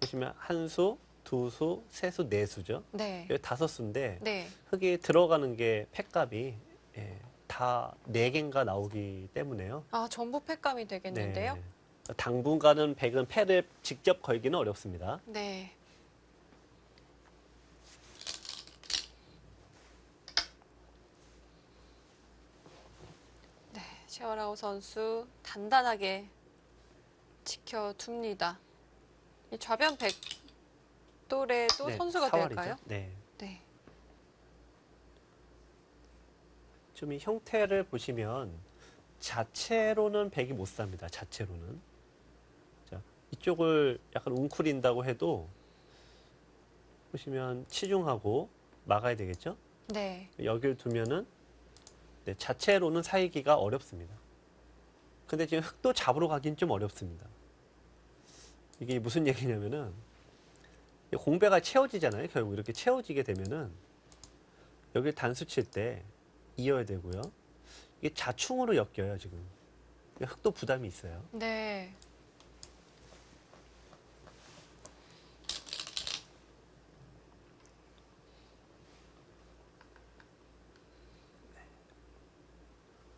보시면 한 수, 두 수, 세 수, 네 수죠. 네. 여기 5수인데 네. 흑이 들어가는 게 패값이 다 4개인가 나오기 때문에요. 전부 패감이 되겠는데요? 네. 당분간은 백은 패를 직접 걸기는 어렵습니다. 네. 네, 샤오라오 선수 단단하게 지켜둡니다. 이 좌변 백돌에도 네, 선수가 사활이죠. 될까요? 네. 네. 좀 이 형태를 보시면 자체로는 백이 못 삽니다. 자체로는. 자, 이쪽을 약간 웅크린다고 해도 보시면 치중하고 막아야 되겠죠? 네. 여기를 두면은 자체로는 사이기가 어렵습니다. 근데 지금 흑도 잡으러 가긴 좀 어렵습니다. 이게 무슨 얘기냐면은 공배가 채워지잖아요. 결국 이렇게 채워지게 되면은 여기 단수 칠 때 이어야 되고요. 이게 자충으로 엮여요 지금. 흙도 부담이 있어요. 네.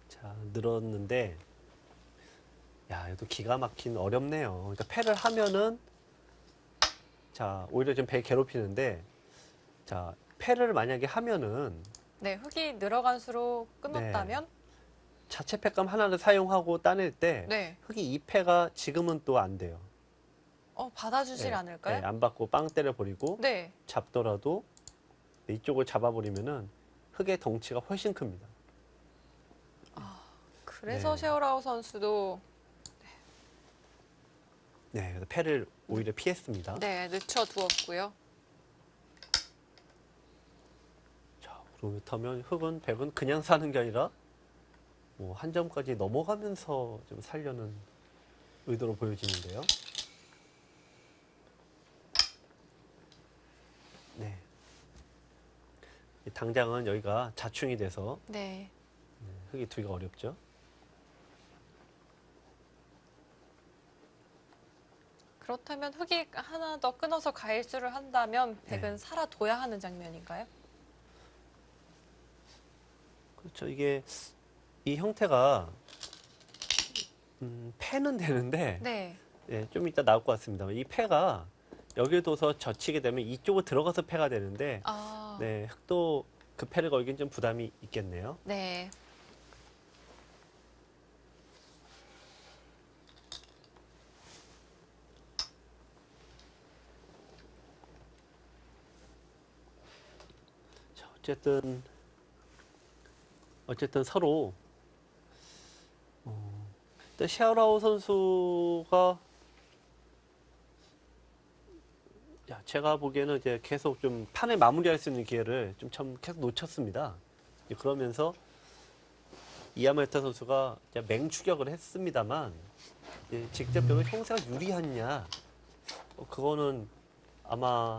자, 늘었는데, 야, 이것도 기가 막힌 어렵네요. 그러니까 패를 하면은, 자, 오히려 좀 배 괴롭히는데, 자, 패를 만약에 하면은, 네, 흙이 늘어간수록 네, 끊었다면? 자체 팩감 하나를 사용하고 따낼 때, 네. 흙이 2패가 지금은 또 안 돼요. 받아주질 네, 않을까요? 안 받고 빵 때려버리고, 네. 잡더라도 이쪽을 잡아버리면은 흙의 덩치가 훨씬 큽니다. 그래서 네. 셰어라우 선수도 네, 그래서 패를 오히려 피했습니다. 네, 늦춰두었고요. 자, 그렇다면 흙은 백은 그냥 사는 게 아니라 뭐 한 점까지 넘어가면서 좀 살려는 의도로 보여지는데요. 네. 이 당장은 여기가 자충이 돼서 네. 흙이 두기가 어렵죠. 그렇다면 흙이 하나 더 끊어서 가일수를 한다면 백은 네. 살아둬야 하는 장면인가요? 그렇죠. 이게 이 형태가 패는 되는데 네. 예, 좀 이따 나올 것 같습니다. 이 패가 여기에 둬서 젖히게 되면 이쪽으로 들어가서 패가 되는데 아, 네, 흙도 그 패를 걸기엔 좀 부담이 있겠네요. 네. 자, 어쨌든 서로 일단 샤오라오 선수가 야, 제가 보기에는 이제 계속 좀 판을 마무리할 수 있는 기회를 좀 참 계속 놓쳤습니다. 이제 그러면서 이아메타 선수가 이제 맹추격을 했습니다만 이제 직접적으로 형사가 유리하냐 그거는 아마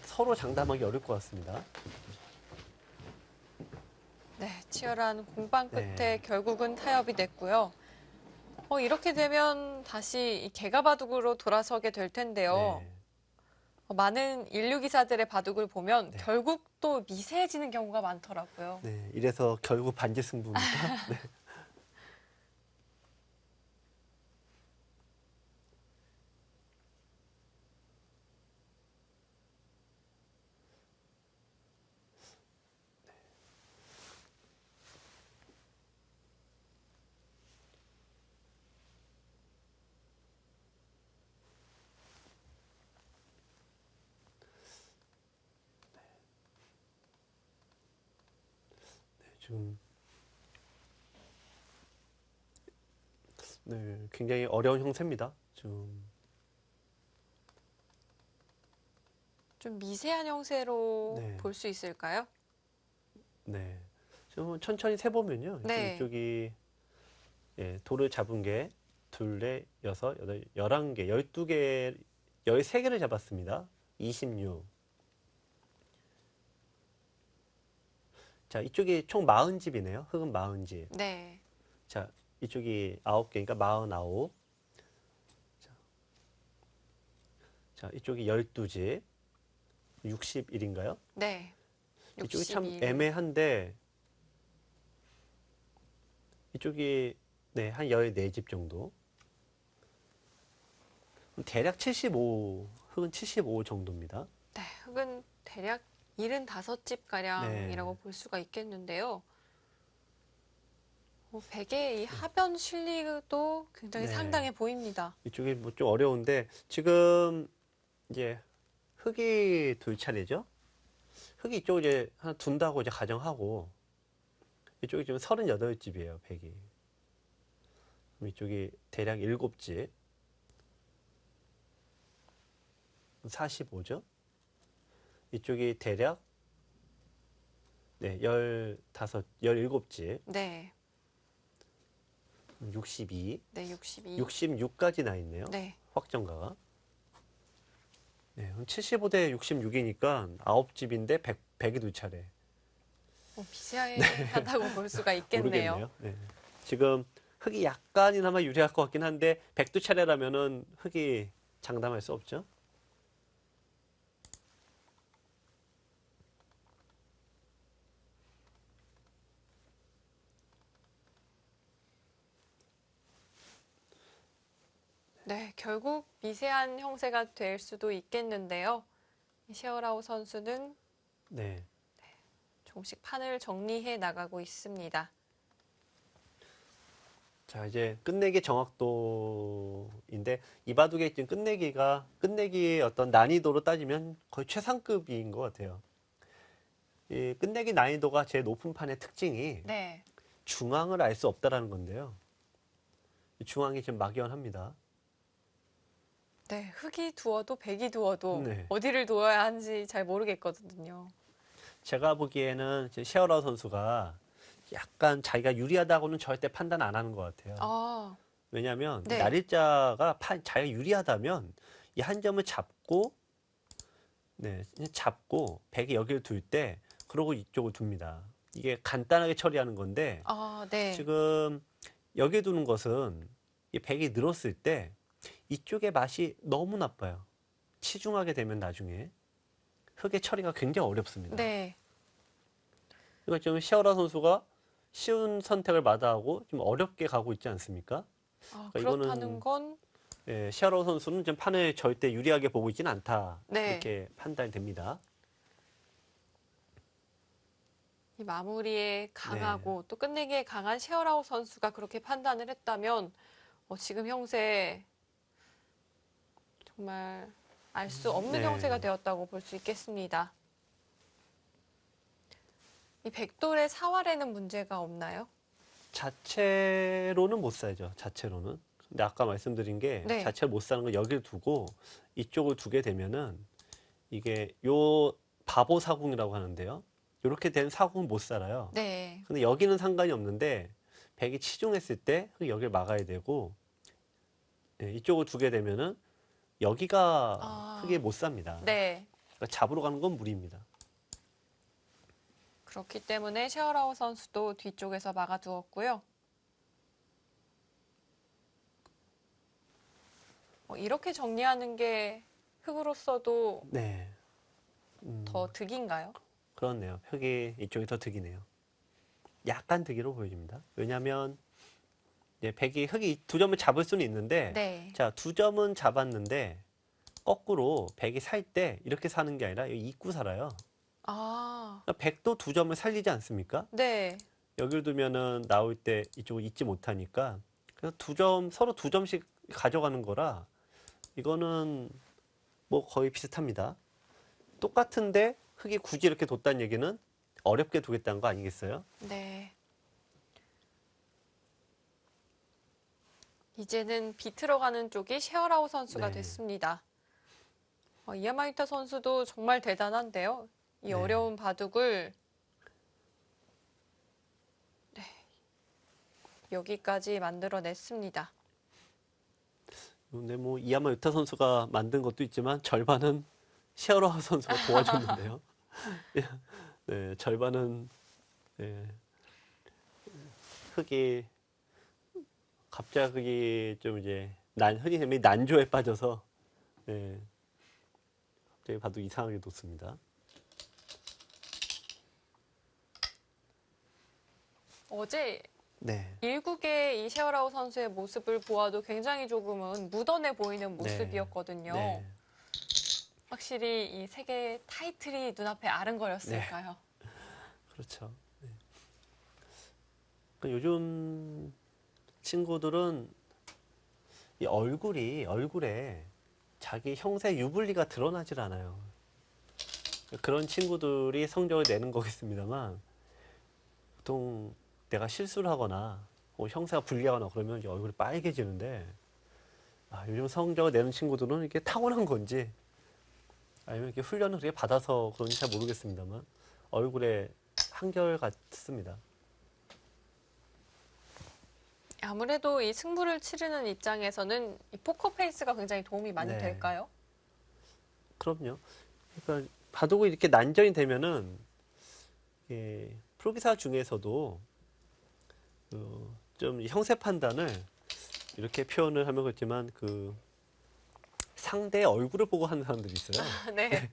서로 장담하기 어려울 것 같습니다. 네, 치열한 공방 끝에 네. 결국은 타협이 됐고요. 이렇게 되면 다시 이 개가 바둑으로 돌아서게 될 텐데요. 네. 많은 인류 기사들의 바둑을 보면 네. 결국 또 미세해지는 경우가 많더라고요. 네, 이래서 결국 반지 승부입니다. 네. 지금 네, 굉장히 어려운 형태입니다. 좀 좀 미세한 형태로 네. 볼 수 있을까요? 네. 좀 천천히 세보면요. 네. 이쪽이 예, 돌을 잡은 게 둘, 넷, 여섯, 여덟, 11개, 12개, 13개를 잡았습니다. 26. 자, 이쪽이 총 40집이네요. 흙은 40집. 네. 자, 이쪽이 9개니까 49. 자, 이쪽이 12집. 61인가요? 네. 이쪽이 참 62. 애매한데 이쪽이 네, 한 14집 정도. 대략 75, 흙은 75 정도입니다. 네, 흙은 대략 75집 가량이라고 네. 볼 수가 있겠는데요. 백의 이 하변 실리도 굉장히 네. 상당해 보입니다. 이쪽이 뭐 좀 어려운데 지금 이제 흙이 둘 차례죠. 흙이 이쪽 이제 하나 둔다고 이제 가정하고 이쪽이 지금 38집이에요, 백이. 그럼 이쪽이 대략 7집. 45죠. 이쪽이 대략 네, 17집. 네. 62. 네, 62. 66까지 나 있네요. 네. 확정가가. 네, 75대 66이니까 9집인데 100이 두 차례. 미세하다고 볼 수가 있겠네요. 모르겠네요. 네. 지금 흙이 약간이나마 유리할 것 같긴 한데 백두 차례라면은 흙이 장담할 수 없죠. 네, 결국 미세한 형세가 될 수도 있겠는데요. 셰어라우 선수는 네. 조금씩 판을 정리해 나가고 있습니다. 자, 이제 끝내기 정확도인데 이 바둑의 지금 끝내기의 어떤 난이도로 따지면 거의 최상급인 것 같아요. 이 끝내기 난이도가 제일 높은 판의 특징이 네. 중앙을 알 수 없다라는 건데요. 이 중앙이 지금 막연합니다. 네, 흑이 두어도 백이 두어도 네. 어디를 두어야 하는지 잘 모르겠거든요. 제가 보기에는 지금 셰어라우 선수가 약간 자기가 유리하다고는 절대 판단 안 하는 것 같아요. 아, 왜냐하면 네. 날일자가 자기가 유리하다면 이 한 점을 잡고 잡고 백이 여기를 둘 때 그러고 이쪽을 둡니다. 이게 간단하게 처리하는 건데 아, 네. 지금 여기 두는 것은 이 백이 늘었을 때 이쪽의 맛이 너무 나빠요. 치중하게 되면 나중에 흙의 처리가 굉장히 어렵습니다. 네. 그러니까 지금 시아라 선수가 쉬운 선택을 마다하고 좀 아, 어렵게 가고 있지 않습니까? 그러니까 그렇다는 건 시아라 선수는 지금 판을 절대 유리하게 보고 있지는 않다. 네. 이렇게 판단이 됩니다. 이 마무리에 강하고 또 끝내기에 강한 셰어라우 선수가 그렇게 판단을 했다면 지금 형세 정말 알 수 없는 네. 형세가 되었다고 볼 수 있겠습니다. 이 백돌의 사활에는 문제가 없나요? 자체로는 못 살죠. 자체로는. 근데 아까 말씀드린 게 네. 자체로 못 사는 건 여기를 두고 이쪽을 두게 되면은 이게 요 바보 사궁이라고 하는데요. 이렇게 된 사궁은 못 살아요. 네. 근데 여기는 상관이 없는데 백이 치중했을 때 여기를 막아야 되고 이쪽을 두게 되면은 여기가 흙이 못 삽니다. 네. 그러니까 잡으러 가는 건 무리입니다. 그렇기 때문에 셰어라우 선수도 뒤쪽에서 막아두었고요. 이렇게 정리하는 게 흙으로서도 네. 더 득인가요? 그렇네요. 흙이 이쪽이 더 득이네요. 약간 득이로 보여집니다. 왜냐하면 백이 흙이 두 점을 잡을 수는 있는데 네. 자, 두 점은 잡았는데 거꾸로 백이 살 때 이렇게 사는 게 아니라 여기 입구 살아요. 아, 그러니까 백도 두 점을 살리지 않습니까? 네. 여기를 두면은 나올 때 이쪽을 잊지 못하니까 그래서 서로 두 점씩 가져가는 거라 이거는 뭐 거의 비슷합니다. 똑같은데 흙이 굳이 이렇게 뒀다는 얘기는 어렵게 두겠다는 거 아니겠어요? 네. 이제는 비틀어가는 쪽이 셰어라우 선수가 네. 됐습니다. 이아마유타 선수도 정말 대단한데요. 이 네. 어려운 바둑을 여기까지 만들어냈습니다. 근데 뭐 이야마 유타 선수가 만든 것도 있지만 절반은 시아라 선수가 도와줬는데요. 네, 절반은 흙이 갑자기 좀 이제 흔히 셈이 난조에 빠져서 갑자기 바둑 이상하게 놓습니다. 어제 네. 1국의 이 셰어라우 선수의 모습을 보아도 굉장히 조금은 묻어내 보이는 모습이었거든요. 네. 확실히 이 세 개의 타이틀이 눈앞에 아른거렸을까요? 그렇죠. 네. 그러니까 요즘 친구들은 이 얼굴에 자기 형세 유불리가 드러나질 않아요. 그런 친구들이 성적을 내는 거겠습니다만 보통 내가 실수를 하거나 형세가 불리하거나 그러면 이제 얼굴이 빨개지는데 요즘 성적을 내는 친구들은 이게 타고난 건지 아니면 이렇게 훈련을 그렇게 받아서 그런지 잘 모르겠습니다만 얼굴에 한결 같습니다. 아무래도 이 승부를 치르는 입장에서는 이 포커페이스가 굉장히 도움이 많이 네. 될까요? 그럼요. 그러니까 바둑이 이렇게 난전이 되면은 프로기사 중에서도 좀 형세 판단을 이렇게 표현을 하면 그렇지만 그 상대의 얼굴을 보고 하는 사람들이 있어요. 네.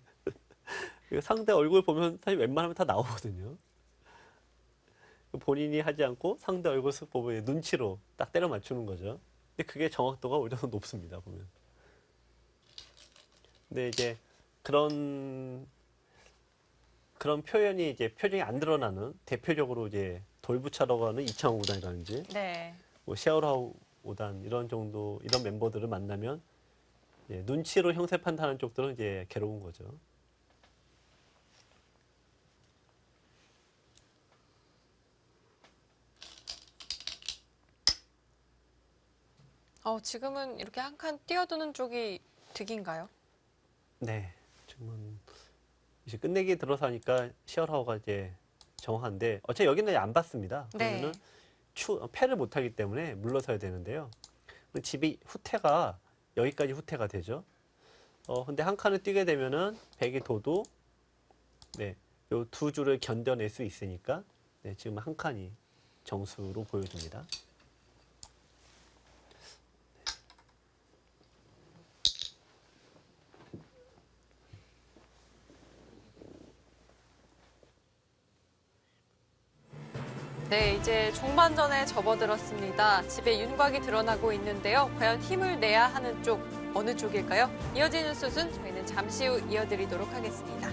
그 상대 얼굴 보면 사실 웬만하면 다 나오거든요. 본인이 하지 않고 상대 얼굴 쓱 보면 눈치로 딱 때려 맞추는 거죠. 근데 그게 정확도가 오히려 더 높습니다, 보면. 근데 이제 그런 표현이 이제 표정이 안 드러나는 대표적으로 이제 돌부차라고 하는 이창호 구단이라든지 네. 뭐 샤오라오 5단 이런 정도 이런 멤버들을 만나면 이제 눈치로 형세 판단하는 쪽들은 이제 괴로운 거죠. 지금은 이렇게 한 칸 뛰어드는 쪽이 득인가요? 네, 지금은 이제 끝내기 들어서 하니까 샤오라오가 이제 정확한데 어차피 여기는 안 받습니다. 네. 그러면은 패를 못하기 때문에 물러서야 되는데요. 집이 후퇴가 여기까지 후퇴가 되죠. 근데 한 칸을 뛰게 되면은 백이 도도 네, 요 두 줄을 견뎌낼 수 있으니까 네, 지금 한 칸이 정수로 보여집니다. 네, 이제 종반전에 접어들었습니다. 집에 윤곽이 드러나고 있는데요. 과연 힘을 내야 하는 쪽 어느 쪽일까요? 이어지는 수순 저희는 잠시 후 이어드리도록 하겠습니다.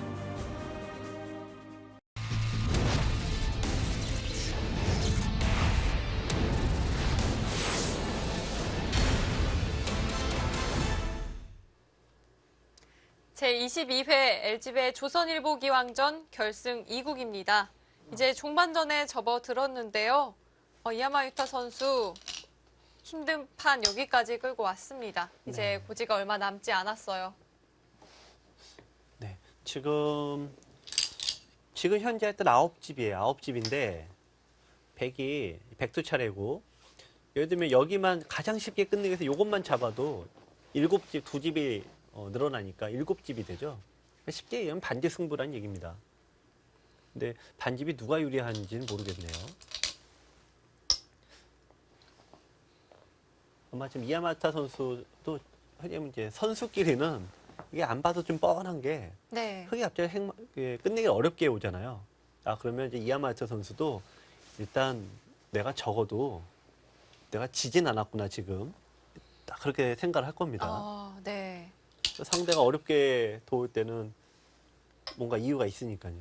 제22회 LG배 조선일보 기왕전 결승 2국입니다. 이제 종반전에 접어들었는데요. 이야마 유타 선수 힘든 판 여기까지 끌고 왔습니다. 이제 네. 고지가 얼마 남지 않았어요. 네, 지금 현재 일단 9집이에요. 9집인데 백이 백두 차례고 예를 들면 여기만 가장 쉽게 끝내기 위해서 이것만 잡아도 7집, 2집이 늘어나니까 7집이 되죠. 쉽게 얘기하면 반지 승부란 얘기입니다. 근데 반집이 누가 유리한지는 모르겠네요. 아마 지금 이야마타 선수도 왜냐면 이제 선수끼리는 이게 안 봐도 좀 뻔한 게 네. 흙이 갑자기 끝내기 어렵게 오잖아요. 그러면 이제 이야마타 선수도 일단 내가 적어도 내가 지진 않았구나 지금 딱 그렇게 생각을 할 겁니다. 네. 상대가 어렵게 도울 때는 뭔가 이유가 있으니까요.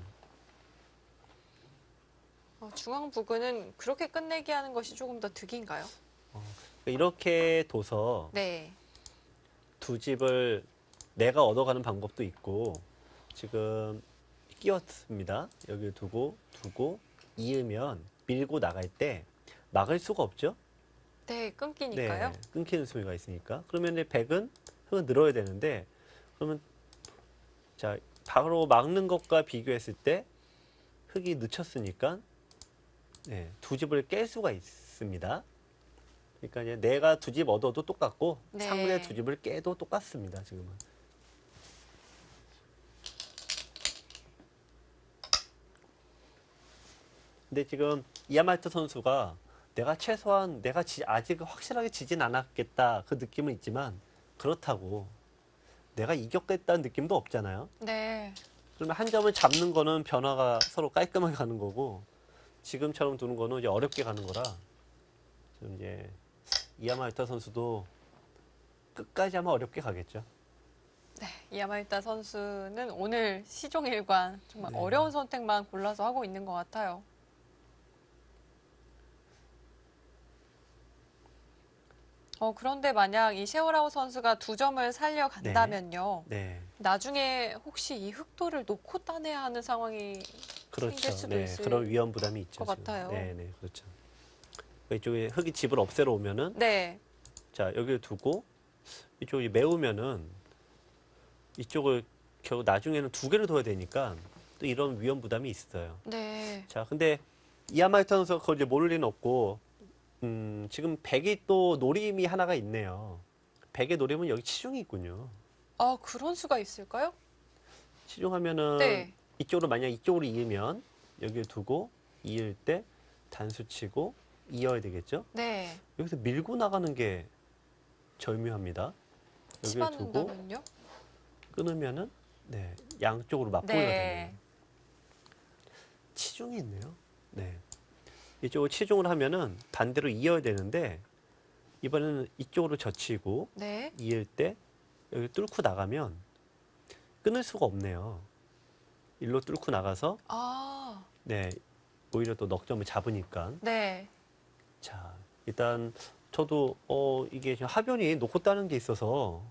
중앙 부근은 그렇게 끝내기 하는 것이 조금 더 득인가요? 이렇게 둬서 네. 두 집을 내가 얻어가는 방법도 있고 지금 끼웠습니다. 여기 두고 이으면 밀고 나갈 때 막을 수가 없죠. 네, 끊기니까요. 네, 끊기는 수가 있으니까. 그러면 이제 백은 흙은 늘어야 되는데 그러면 자 바로 막는 것과 비교했을 때 흙이 늦췄으니까 네, 두 집을 깰 수가 있습니다. 그러니까 이제 내가 두 집 얻어도 똑같고 네. 상대 두 집을 깨도 똑같습니다. 지금은. 근데 지금 이아말트 선수가 내가 최소한 아직 확실하게 지진 않았겠다 그 느낌은 있지만 그렇다고 내가 이겼겠다는 느낌도 없잖아요. 네. 그러면 한 점을 잡는 거는 변화가 서로 깔끔하게 가는 거고 지금처럼 두는 거는 이제 어렵게 가는 거라 지금 이제 이아말타 선수도 끝까지 아마 어렵게 가겠죠. 네, 이야마유타 선수는 오늘 시종일관 정말 네. 어려운 선택만 골라서 하고 있는 것 같아요. 그런데 만약 이 셰오라오 선수가 두 점을 살려간다면요. 네, 나중에 혹시 이 흑도를 놓고 따내야 하는 상황이 생길 그렇죠. 수도 네, 있을 그런 위험 부담이 있죠. 것 지금. 같아요. 네, 네, 그렇죠. 이쪽에 흙이 집을 없애러 오면은 네. 자 여기를 두고 이쪽이 메우면은 이쪽을 결국 나중에는 두 개를 둬야 되니까 또 이런 위험 부담이 있어요. 네. 자, 근데 이아마이타 선수가 그걸 이제 모를 리는 없고 지금 백이 또 노림이 하나가 있네요. 백의 노림은 여기 치중이 있군요. 그런 수가 있을까요? 치중하면은 네. 만약 이쪽으로 이으면 여기를 두고 이을 때 단수 치고 이어야 되겠죠? 네. 여기서 밀고 나가는 게 절묘합니다. 여기를 두고 집어넣는다면요? 끊으면은 네, 양쪽으로 맞보기가 네. 되네요. 치중이 있네요. 네. 이쪽으로 치중을 하면은 반대로 이어야 되는데 이번에는 이쪽으로 젖히고 네. 이을 때 여기 뚫고 나가면 끊을 수가 없네요. 일로 뚫고 나가서 아, 네, 오히려 또 넉점을 잡으니까. 네. 자, 일단 저도 이게 지금 하변이 놓고 따는 게 있어서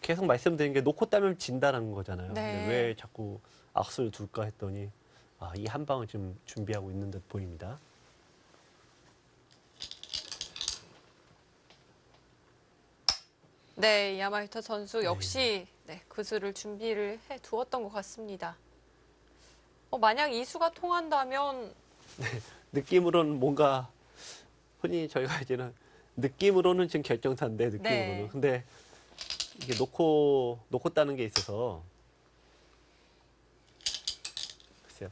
계속 말씀드린 게 놓고 따면 진다는 거잖아요. 네. 근데 왜 자꾸 악수를 둘까 했더니 이 한 방을 지금 준비하고 있는 듯 보입니다. 네, 야마유타 선수 역시 네, 그 수를 준비를 해 두었던 것 같습니다. 만약 이 수가 통한다면 느낌으로는 뭔가 흔히 저희가 이제는 느낌으로는 지금 결정사인데 느낌으로는 네. 근데 이게 놓고 따는 게 있어서 글쎄요.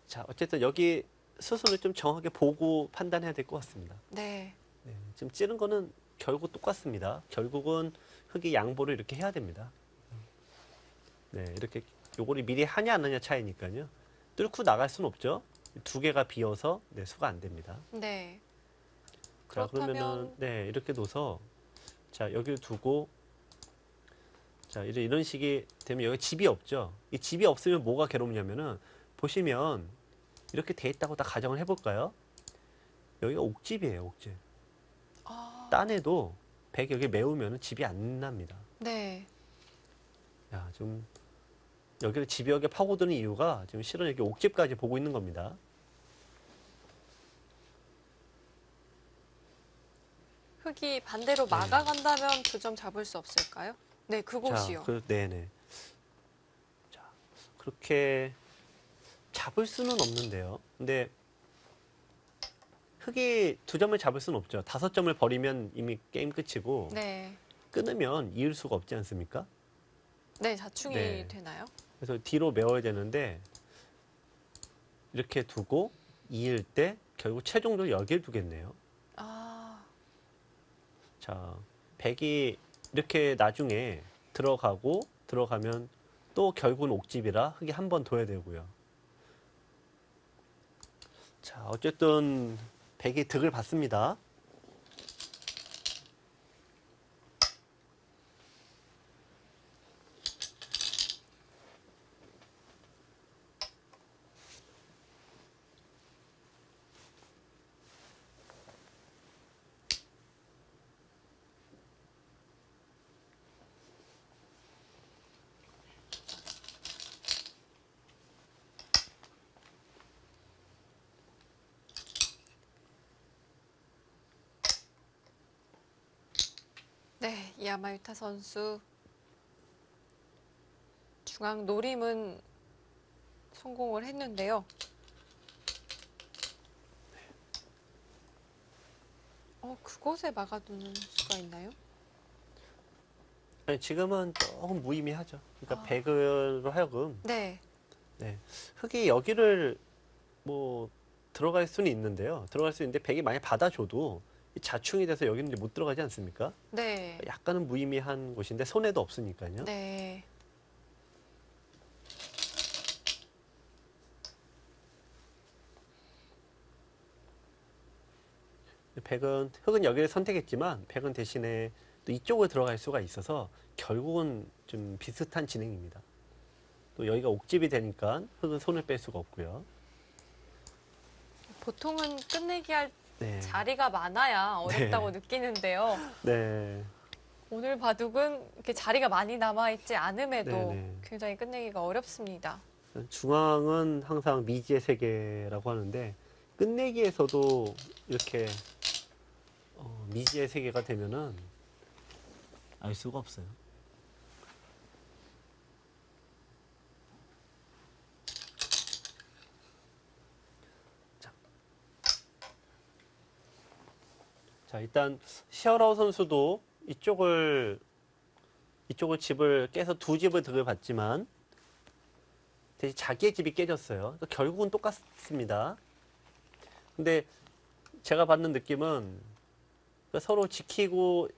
자, 어쨌든 여기 수순을 좀 정확하게 보고 판단해야 될 것 같습니다. 네. 네, 지금 찌른 거는 결국 똑같습니다. 결국은 흙이 양보를 이렇게 해야 됩니다. 네, 이렇게 요거를 미리 하냐 안 하냐 차이니까요. 뚫고 나갈 수는 없죠. 두 개가 비어서 네, 수가 안 됩니다. 네. 자, 그러면은 그렇다면 네, 이렇게 둬서 자, 여기를 두고 자, 이제 이런 식이 되면 여기 집이 없죠. 이 집이 없으면 뭐가 괴롭냐면은 보시면 이렇게 돼 있다고 다 가정을 해볼까요? 여기가 옥집이에요, 옥집. 딴에도 백 여기 메우면 집이 안 납니다. 네. 야, 좀 여기를 집벽에 파고드는 이유가 지금 실은 여기 옥집까지 보고 있는 겁니다. 흙이 반대로 막아간다면 두 점 잡을 수 없을까요? 네, 그곳이요. 자, 네네. 자, 그렇게 잡을 수는 없는데요. 근데 흙이 두 점을 잡을 수는 없죠. 5점을 버리면 이미 게임 끝이고 네. 끊으면 이을 수가 없지 않습니까? 네, 자충이 네. 되나요? 그래서 뒤로 메워야 되는데 이렇게 두고 이을 때 결국 최종적으로 여기를 두겠네요. 아, 자, 백이 이렇게 나중에 들어가면 또 결국은 옥집이라 흙이 한 번 둬야 되고요. 자, 어쨌든 백이 득을 받습니다. 네, 야마유타 선수 중앙 노림은 성공을 했는데요. 그곳에 막아두는 수가 있나요? 아니, 지금은 조금 무의미하죠. 그러니까 아. 백으로 하여금 네. 네, 흙이 여기를 뭐 들어갈 수는 있는데요. 들어갈 수 있는데 백이 만약 받아줘도 이 자충이 돼서 여기는 이제 못 들어가지 않습니까? 네. 약간은 무의미한 곳인데 손해도 없으니까요. 네. 흙은 여기를 선택했지만 백은 대신에 또 이쪽으로 들어갈 수가 있어서 결국은 좀 비슷한 진행입니다. 또 여기가 옥집이 되니까 흙은 손을 뺄 수가 없고요. 보통은 끝내기 할 네. 자리가 많아야 어렵다고 느끼는데요. 네. 오늘 바둑은 이렇게 자리가 많이 남아있지 않음에도 네네. 굉장히 끝내기가 어렵습니다. 중앙은 항상 미지의 세계라고 하는데 끝내기에서도 이렇게 미지의 세계가 되면은 알 수가 없어요. 자, 일단 시어라우 선수도 이쪽을 집을 깨서 두 집을 득을 받지만 대신 자기의 집이 깨졌어요. 그러니까 결국은 똑같습니다. 근데 제가 받는 느낌은 서로 지키고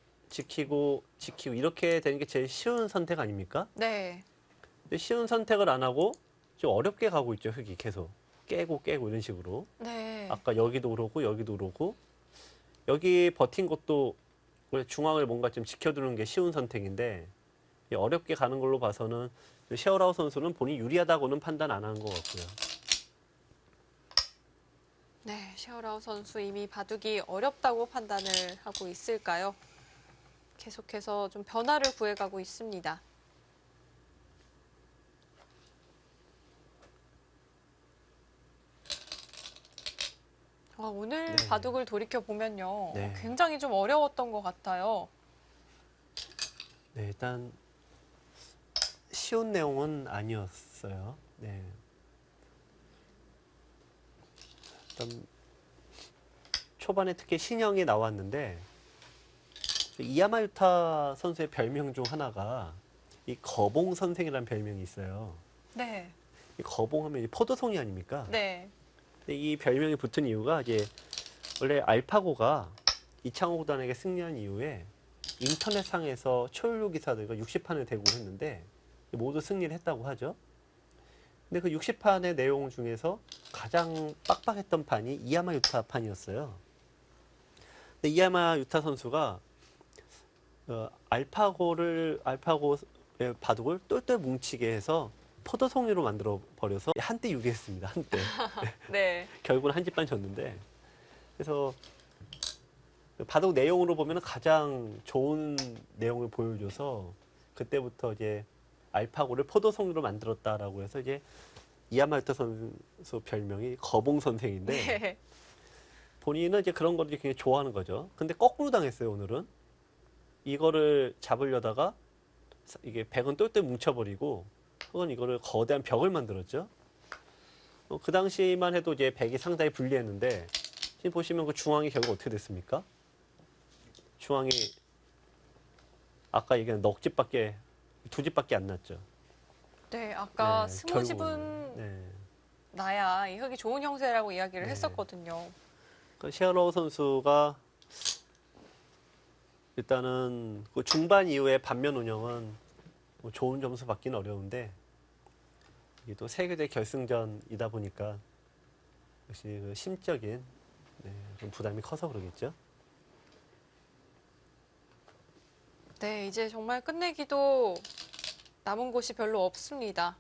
이렇게 되는 게 제일 쉬운 선택 아닙니까? 네. 근데 쉬운 선택을 안 하고 좀 어렵게 가고 있죠, 흙이 계속. 깨고 이런 식으로. 네. 아까 여기도 그러고 여기도 그러고 여기 버틴 것도 원래 중앙을 뭔가 좀 지켜두는 게 쉬운 선택인데 어렵게 가는 걸로 봐서는 셰어라우 선수는 본인이 유리하다고는 판단 안 한 것 같고요. 네, 셰어라우 선수 이미 바둑이 어렵다고 판단을 하고 있을까요? 계속해서 좀 변화를 구해가고 있습니다. 오늘 네. 바둑을 돌이켜보면요. 네. 굉장히 좀 어려웠던 것 같아요. 네, 일단 쉬운 내용은 아니었어요. 네. 일단 초반에 특히 신형이 나왔는데 이야마유타 선수의 별명 중 하나가 이 거봉 선생이라는 별명이 있어요. 네. 이 거봉하면 포도송이 아닙니까? 네. 근데 이 별명이 붙은 이유가 이제 원래 알파고가 이창호 구단에게 승리한 이후에 인터넷상에서 초연료 기사들과 60판을 대고 했는데 모두 승리를 했다고 하죠. 근데 그 60판의 내용 중에서 가장 빡빡했던 판이 이야마 유타 판이었어요. 근데 이야마 유타 선수가 알파고의 바둑을 똘똘 뭉치게 해서 포도송이로 만들어 버려서 한때 유리했습니다. 한때. 네. 결국은 한 집만 졌는데 그래서 바둑 내용으로 보면 가장 좋은 내용을 보여줘서 그때부터 이제 알파고를 포도송이로 만들었다라고 해서 이제 이야마유타 선수 별명이 거봉 선생인데 네. 본인은 이제 그런 거를 굉장히 좋아하는 거죠. 근데 거꾸로 당했어요, 오늘은. 이거를 잡으려다가 이게 백은 똘똘 뭉쳐버리고 혹은 이거를 거대한 벽을 만들었죠. 그 당시만 해도 이제 백이 상당히 불리했는데 지금 보시면 그 중앙이 결국 어떻게 됐습니까? 중앙이 아까 얘기한 넉 집밖에 두 집밖에 안 났죠. 네, 아까 네, 스무집은 결국은. 네. 나야 이 흙이 좋은 형세라고 이야기를 네. 했었거든요. 그 셰어라우 선수가 일단은 그 중반 이후에 반면 운영은 뭐 좋은 점수 받기는 어려운데 이게 또 세계대 결승전이다 보니까 역시 그 심적인 좀 부담이 커서 그러겠죠. 네, 이제 정말 끝내기도 남은 곳이 별로 없습니다.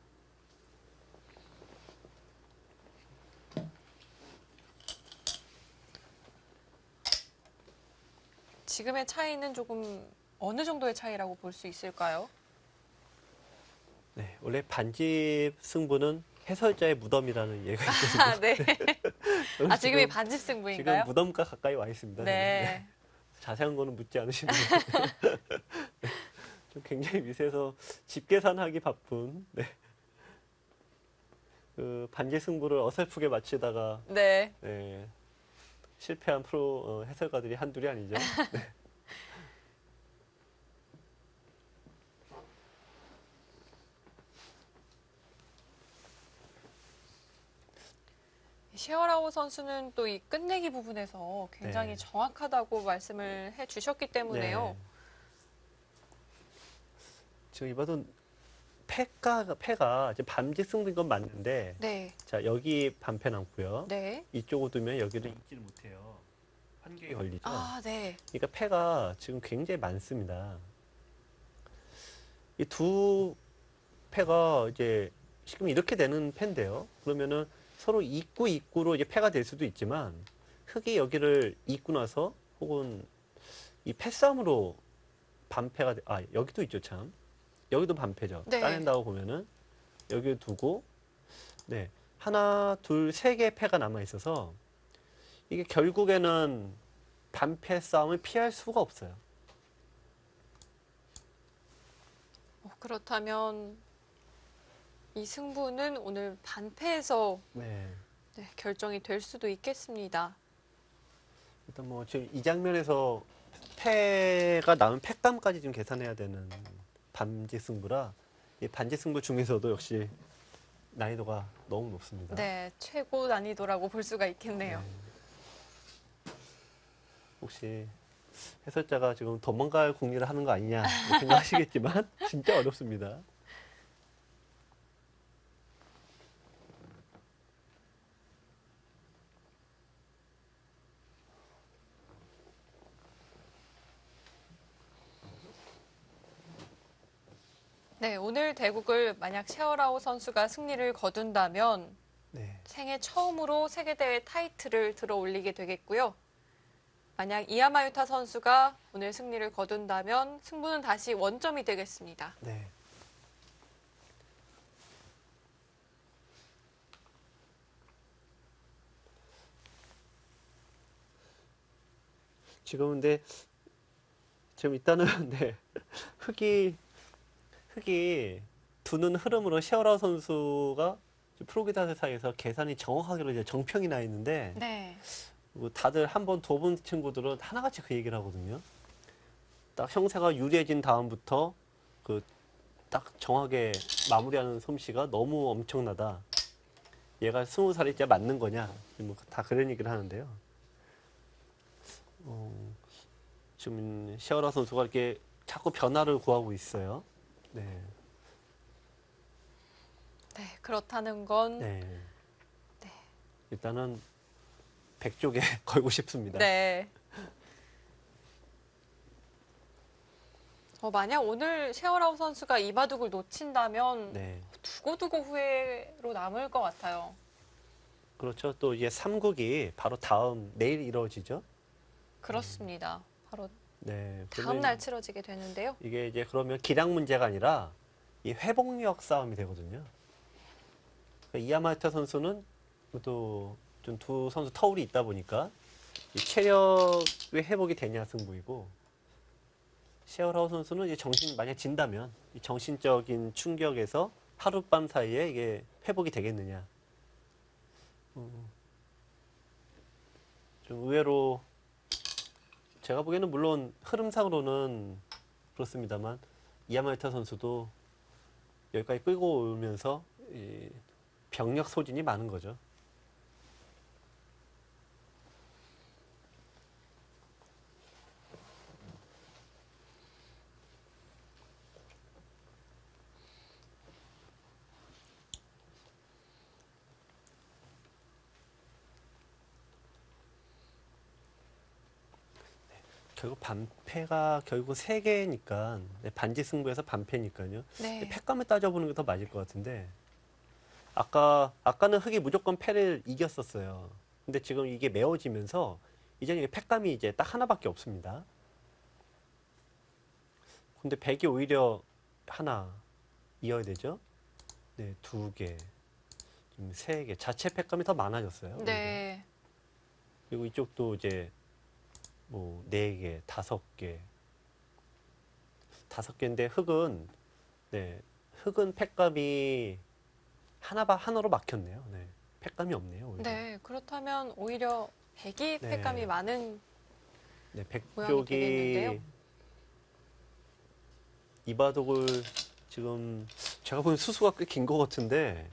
지금의 차이는 조금 어느 정도의 차이라고 볼 수 있을까요? 네, 원래 반집 승부는 해설자의 무덤이라는 얘기가 있거든요. 아, 네. 아, 지금이 지금 반집 지금 승부인가요? 무덤가 가까이 와 있습니다. 네. 자세한 거는 묻지 않으시는데 좀 굉장히 미세해서 집 계산하기 바쁜 그 반지 승부를 어설프게 마치다가 네. 실패한 프로 해설가들이 한둘이 아니죠. 셰어라우 선수는 또 이 끝내기 부분에서 굉장히 네. 정확하다고 말씀을 해 주셨기 때문에요. 네. 지금 이봐도 패가 지금 반지 승부인 건 맞는데 네. 자 여기 반패 남고요. 네. 이쪽으로 두면 여기를 잊지를 못해요. 환경이 걸리죠. 아, 네. 그러니까 패가 지금 굉장히 많습니다. 이 두 패가 이제 지금 이렇게 되는 패인데요. 그러면은 서로 입구로 이제 패가 될 수도 있지만 흙이 여기를 잇고 나서 혹은 이 패싸움으로 반패가 여기도 있죠 참. 여기도 반패죠. 네. 따낸다고 보면은 여기 두고 하나 둘 세 개의 패가 남아 있어서 이게 결국에는 반패 싸움을 피할 수가 없어요. 그렇다면 이 승부는 오늘 반패에서 네. 결정이 될 수도 있겠습니다. 일단 뭐 지금 이 장면에서 패가 남은 패감까지 좀 계산해야 되는 반지 승부라 이 반지 승부 중에서도 역시 난이도가 너무 높습니다. 네, 최고 난이도라고 볼 수가 있겠네요. 네. 혹시 해설자가 지금 도망갈 궁리를 하는 거 아니냐 생각하시겠지만 진짜 어렵습니다. 네, 오늘 대국을 만약 셰어라오 선수가 승리를 거둔다면 네. 생애 처음으로 세계대회 타이틀을 들어 올리게 되겠고요. 만약 이야마유타 선수가 오늘 승리를 거둔다면 승부는 다시 원점이 되겠습니다. 네. 지금 근데 지금 일단은 네. 흑이 두는 흐름으로 셰어라우 선수가 프로기사에서 계산이 정확하게 이제 정평이 나 있는데 네. 다들 한 번, 두 번 친구들은 하나같이 그 얘기를 하거든요. 딱 형세가 유리해진 다음부터 그 딱 정확하게 마무리하는 솜씨가 너무 엄청나다. 얘가 20살이 진짜 맞는 거냐? 다 그런 얘기를 하는데요. 지금 셰어라 선수가 이렇게 자꾸 변화를 구하고 있어요. 네. 네, 그렇다는 건 네. 네. 일단은 100쪽에 걸고 싶습니다. 네. 만약 오늘 셰어라우 선수가 이바둑을 놓친다면 네. 두고두고 후회로 남을 것 같아요. 그렇죠. 또 이제 3국이 바로 내일 이루어지죠. 그렇습니다. 바로 네. 다음 그러면 날 치러지게 되는데요. 이게 이제 그러면 기량 문제가 아니라 이 회복력 싸움이 되거든요. 그러니까 이야마타 선수는 또 좀 두 선수 터울이 있다 보니까 이 체력의 회복이 되냐 승부이고 셰어라우 선수는 이제 만약 진다면 이 정신적인 충격에서 하룻밤 사이에 이게 회복이 되겠느냐. 좀 의외로 제가 보기에는 물론 흐름상으로는 그렇습니다만 이야마타 선수도 여기까지 끌고 오면서 이 병력 소진이 많은 거죠. 결국 반패가 결국 3개니까 반지 승부에서 반패니까요. 네. 패감을 따져보는 게 더 맞을 것 같은데 아까는 흑이 무조건 패를 이겼었어요. 근데 지금 이게 메워지면서 이제 패감이 이제 딱 하나밖에 없습니다. 근데 백이 오히려 하나 이어야 되죠. 네, 2개, 지금 3개 자체 패감이 더 많아졌어요. 네. 그리고 이쪽도 이제 뭐 4개, 5개, 5개인데 흑은 패감이 하나로 막혔네요. 네, 패감이 없네요. 오히려. 네. 그렇다면 오히려 백이 네. 패감이 많은 네, 백 모양이 쪽이 되겠는데요. 이바둑을 지금 제가 보기엔 수수가 꽤 긴 것 같은데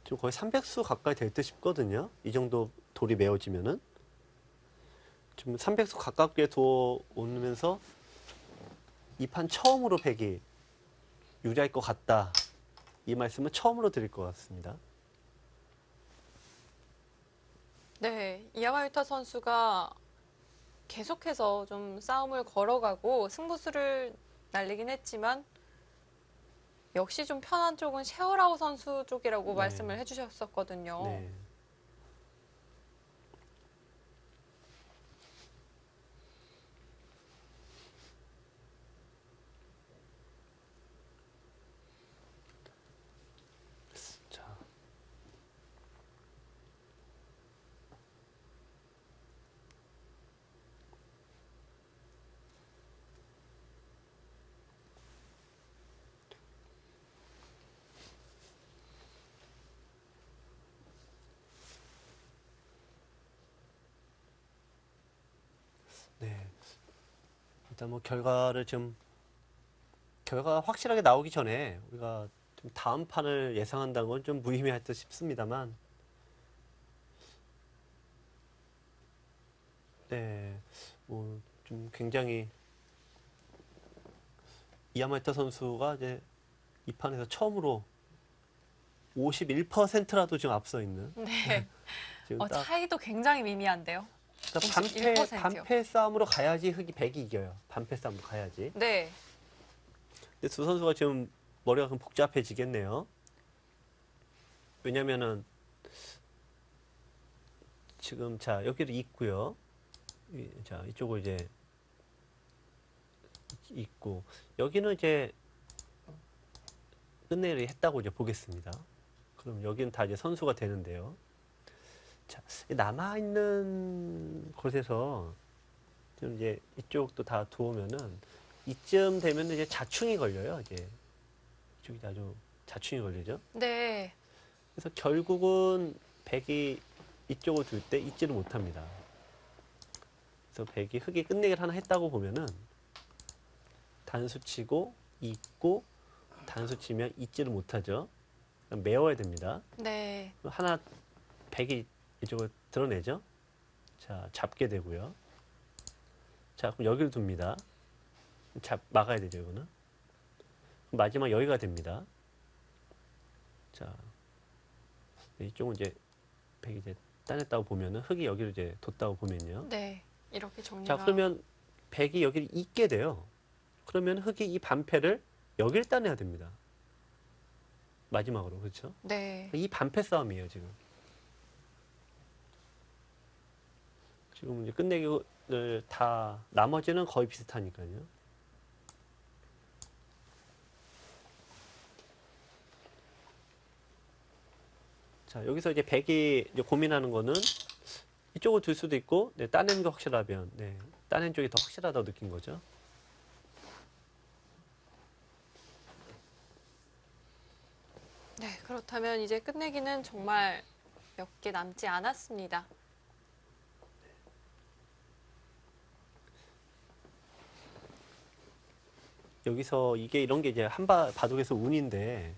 지금 거의 300수 가까이 될 듯 싶거든요. 이 정도 돌이 메워지면은 지금 300수 가깝게 두어 오면서 이 판 처음으로 백이 유리할 것 같다. 이 말씀은 처음으로 드릴 것 같습니다. 네. 이야마유타 선수가 계속해서 좀 싸움을 걸어가고 승부수를 날리긴 했지만 역시 좀 편한 쪽은 셰어라우 선수 쪽이라고 네. 말씀을 해주셨었거든요. 네. 자, 네. 일단 뭐 결과가 확실하게 나오기 전에 우리가 좀 다음 판을 예상한다는 건 좀 무의미할 듯 싶습니다만 네, 좀 굉장히 이아마이타 선수가 이제 이 판에서 처음으로 51%라도 지금 앞서 있는. 네. 지금 딱 차이도 굉장히 미미한데요. 그러니까 51%요. 반패 싸움으로 가야지 흑이 100이 이겨요. 반패 싸움으로 가야지. 네. 근데 두 선수가 지금 머리가 좀 복잡해지겠네요. 왜냐면은 지금 자 여기를 있고요. 자 이쪽을 이제 있고 여기는 이제 끝내리 했다고 이제 보겠습니다. 그럼 여기는 다 이제 선수가 되는데요. 자 남아 있는 곳에서 좀 이제 이쪽도 다 두으면은 이쯤 되면 이제 자충이 걸려요. 이제 이쪽이 아주 자충이 걸리죠. 네. 그래서 결국은 백이 이쪽을 둘 때 있지를 못합니다. 그래서 백이 흑이 끝내기를 하나 했다고 보면은 단수 치고 있고 단수 치면 있지를 못하죠. 메워야 됩니다. 네. 하나 백이 이쪽을 드러내죠. 자 잡게 되고요. 자 그럼 여기를 둡니다. 막아야 되죠 이거는. 마지막 여기가 됩니다. 자 이쪽은 이제 백이 이제 따냈다고 보면은 흑이 여기를 이제 뒀다고 보면요. 네. 이렇게 정리가. 자 그러면 백이 여기를 잇게 돼요. 그러면 흑이 이 반패를 여기를 따내야 됩니다. 마지막으로 그렇죠? 네. 이 반패 싸움이에요 지금. 지금 이제 끝내기를 다 나머지는 거의 비슷하니까요. 자 여기서 이제 백이 이제 고민하는 거는 이쪽을 둘 수도 있고 네, 따내는 게 확실하면 네, 따낸 쪽이 더 확실하다고 느낀 거죠. 네. 그렇다면 이제 끝내기는 정말 몇 개 남지 않았습니다. 여기서 이게 이런 게 이제 바둑에서 운인데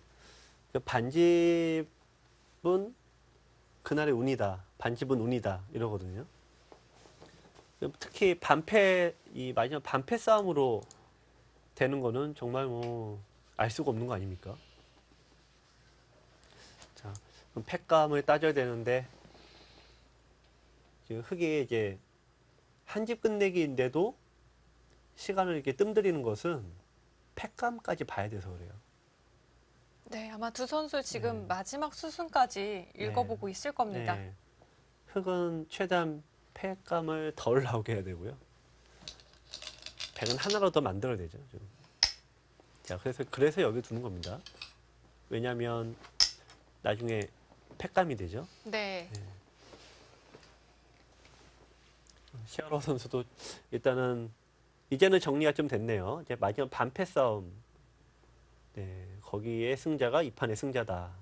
그 반집은 그날의 운이다. 반집은 운이다. 이러거든요. 특히 이 마지막 반패 싸움으로 되는 거는 정말 뭐 알 수가 없는 거 아닙니까? 자, 그럼 패감을 따져야 되는데 지금 흑이 이제 한 집 끝내기인데도 시간을 이렇게 뜸들이는 것은 패감까지 봐야 돼서 그래요. 네. 아마 두 선수 지금 네. 마지막 수순까지 읽어보고 있을 겁니다. 네. 흑은 최대한 패감을 덜 나오게 해야 되고요. 백은 하나로 더 만들어야 되죠. 좀. 자, 그래서 여기 두는 겁니다. 왜냐하면 나중에 패감이 되죠. 네. 시아로 선수도 일단은 이제는 정리가 좀 됐네요. 이제 마지막 반패 싸움. 네, 거기에 승자가 이 판의 승자다.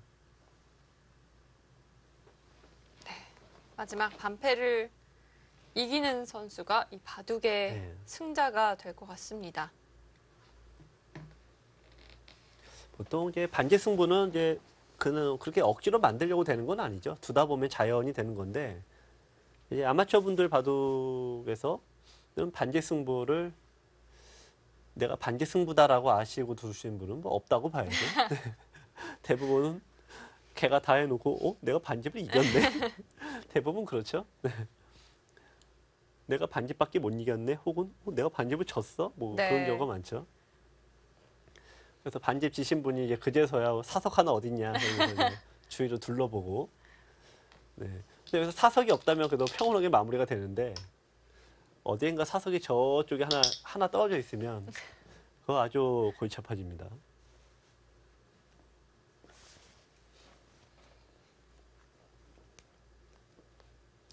마지막 반패를 이기는 선수가 이 바둑의 네. 승자가 될 것 같습니다. 보통 이제 반지 승부는 이제 그는 그렇게 억지로 만들려고 되는 건 아니죠. 두다 보면 자연이 되는 건데 이제 아마추어 분들 바둑에서는 반지 승부를 내가 반지 승부다라고 아시고 두시는 분은 뭐 없다고 봐야죠. 대부분은 걔가 다 해놓고 내가 반집을 이겼네. 대부분 그렇죠. 내가 반집밖에 못 이겼네. 혹은 내가 반집을 졌어. 뭐 네. 그런 경우가 많죠. 그래서 반집 지신 분이 이제 그제서야 사석 하나 어딨냐 그러면서 이제 주위로 둘러보고. 네. 근데 여기서 사석이 없다면 그래도 평온하게 마무리가 되는데 어디엔가 사석이 저쪽에 하나 떨어져 있으면 그거 아주 골치 아파집니다.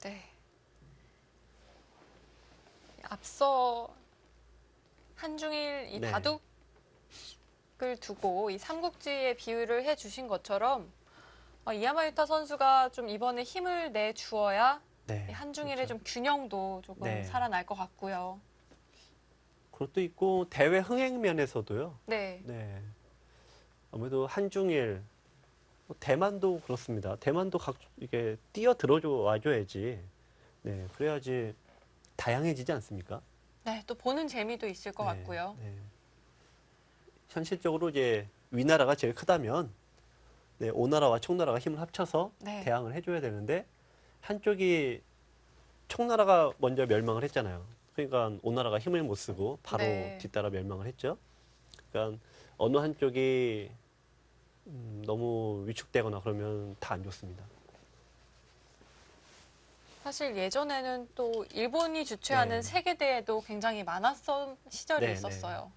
네. 앞서 한중일 이 네. 바둑을 두고 이 삼국지의 비유를 해주신 것처럼 이아마유타 선수가 좀 이번에 힘을 내 주어야 네. 한중일의 그렇죠. 좀 균형도 조금 네. 살아날 것 같고요. 그것도 있고 대회 흥행 면에서도요. 네. 네. 아무래도 한중일, 대만도 그렇습니다. 대만도 이게 뛰어 들어줘 와줘야지. 네, 그래야지 다양해지지 않습니까? 네, 또 보는 재미도 있을 것 네, 같고요. 네. 현실적으로 이제 위나라가 제일 크다면 네, 오나라와 총나라가 힘을 합쳐서 네, 대항을 해줘야 되는데 한쪽이 총나라가 먼저 멸망을 했잖아요. 그러니까 오나라가 힘을 못 쓰고 바로 네. 뒤따라 멸망을 했죠. 그러니까 어느 한쪽이 너무 위축되거나 그러면 다 안 좋습니다. 사실 예전에는 또 일본이 주최하는 네. 세계대회도 굉장히 많았던 시절이 네, 있었어요.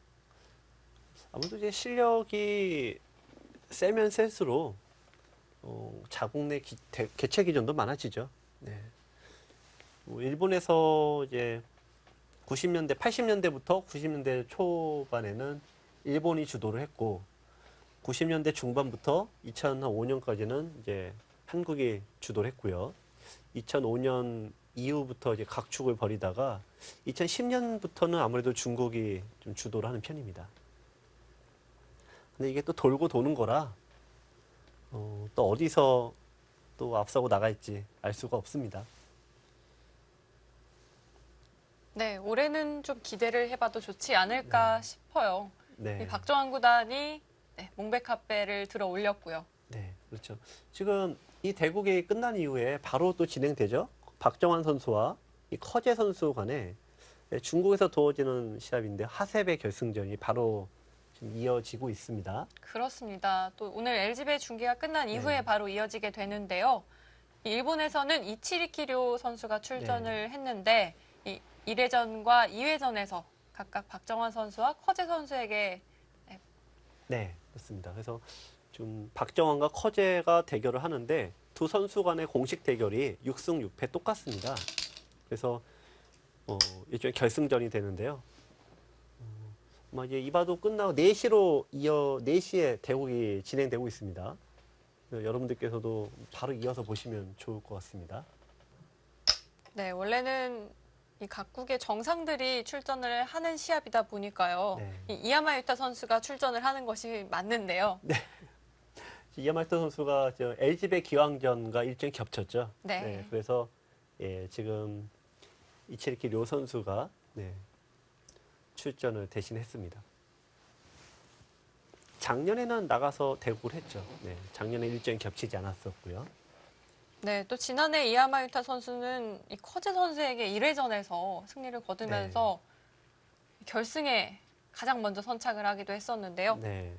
아무래도 이제 실력이 세면 셀수록 자국 내 개최 기전도 많아지죠. 네. 뭐 일본에서 이제 90년대, 80년대부터 90년대 초반에는 일본이 주도를 했고 90년대 중반부터 2005년까지는 이제 한국이 주도를 했고요. 2005년 이후부터 이제 각축을 벌이다가 2010년부터는 아무래도 중국이 좀 주도를 하는 편입니다. 근데 이게 또 돌고 도는 거라 또 어디서 또 앞서고 나갈지 알 수가 없습니다. 네, 올해는 좀 기대를 해봐도 좋지 않을까 싶어요. 이 네. 박정환 구단이 네, 몽백카페를 들어 올렸고요. 네, 그렇죠. 지금 이 대국이 끝난 이후에 바로 또 진행되죠. 박정환 선수와 이 커제 선수 간에 중국에서 두어지는 시합인데 하세베 결승전이 바로 지금 이어지고 있습니다. 그렇습니다. 또 오늘 LG배 중계가 끝난 이후에 네. 바로 이어지게 되는데요. 이 일본에서는 이치리키료 선수가 출전을 했는데 이 1회전과 2회전에서 각각 박정환 선수와 커제 선수에게 네, 그렇습니다. 그래서 좀 박정환과 커제가 대결을 하는데 두 선수 간의 공식 대결이 6승 6패 똑같습니다. 그래서 일종의 결승전이 되는데요. 아마 이제 이바도 끝나고 4시로 4시에 대국이 진행되고 있습니다. 여러분들께서도 바로 이어서 보시면 좋을 것 같습니다. 네, 원래는 이 각국의 정상들이 출전을 하는 시합이다 보니까요. 네. 이 이야마 유타 선수가 출전을 하는 것이 맞는데요. 이야마토 선수가 LG배 기왕전과 일정이 겹쳤죠. 네. 그래서 지금 이치리키 료 선수가 출전을 대신했습니다. 작년에는 나가서 대국을 했죠. 작년에 일정이 겹치지 않았었고요. 네, 또 지난해 이야마 유타 선수는 이 커제 선수에게 1회전에서 승리를 거두면서 결승에 가장 먼저 선착을 하기도 했었는데요. 네.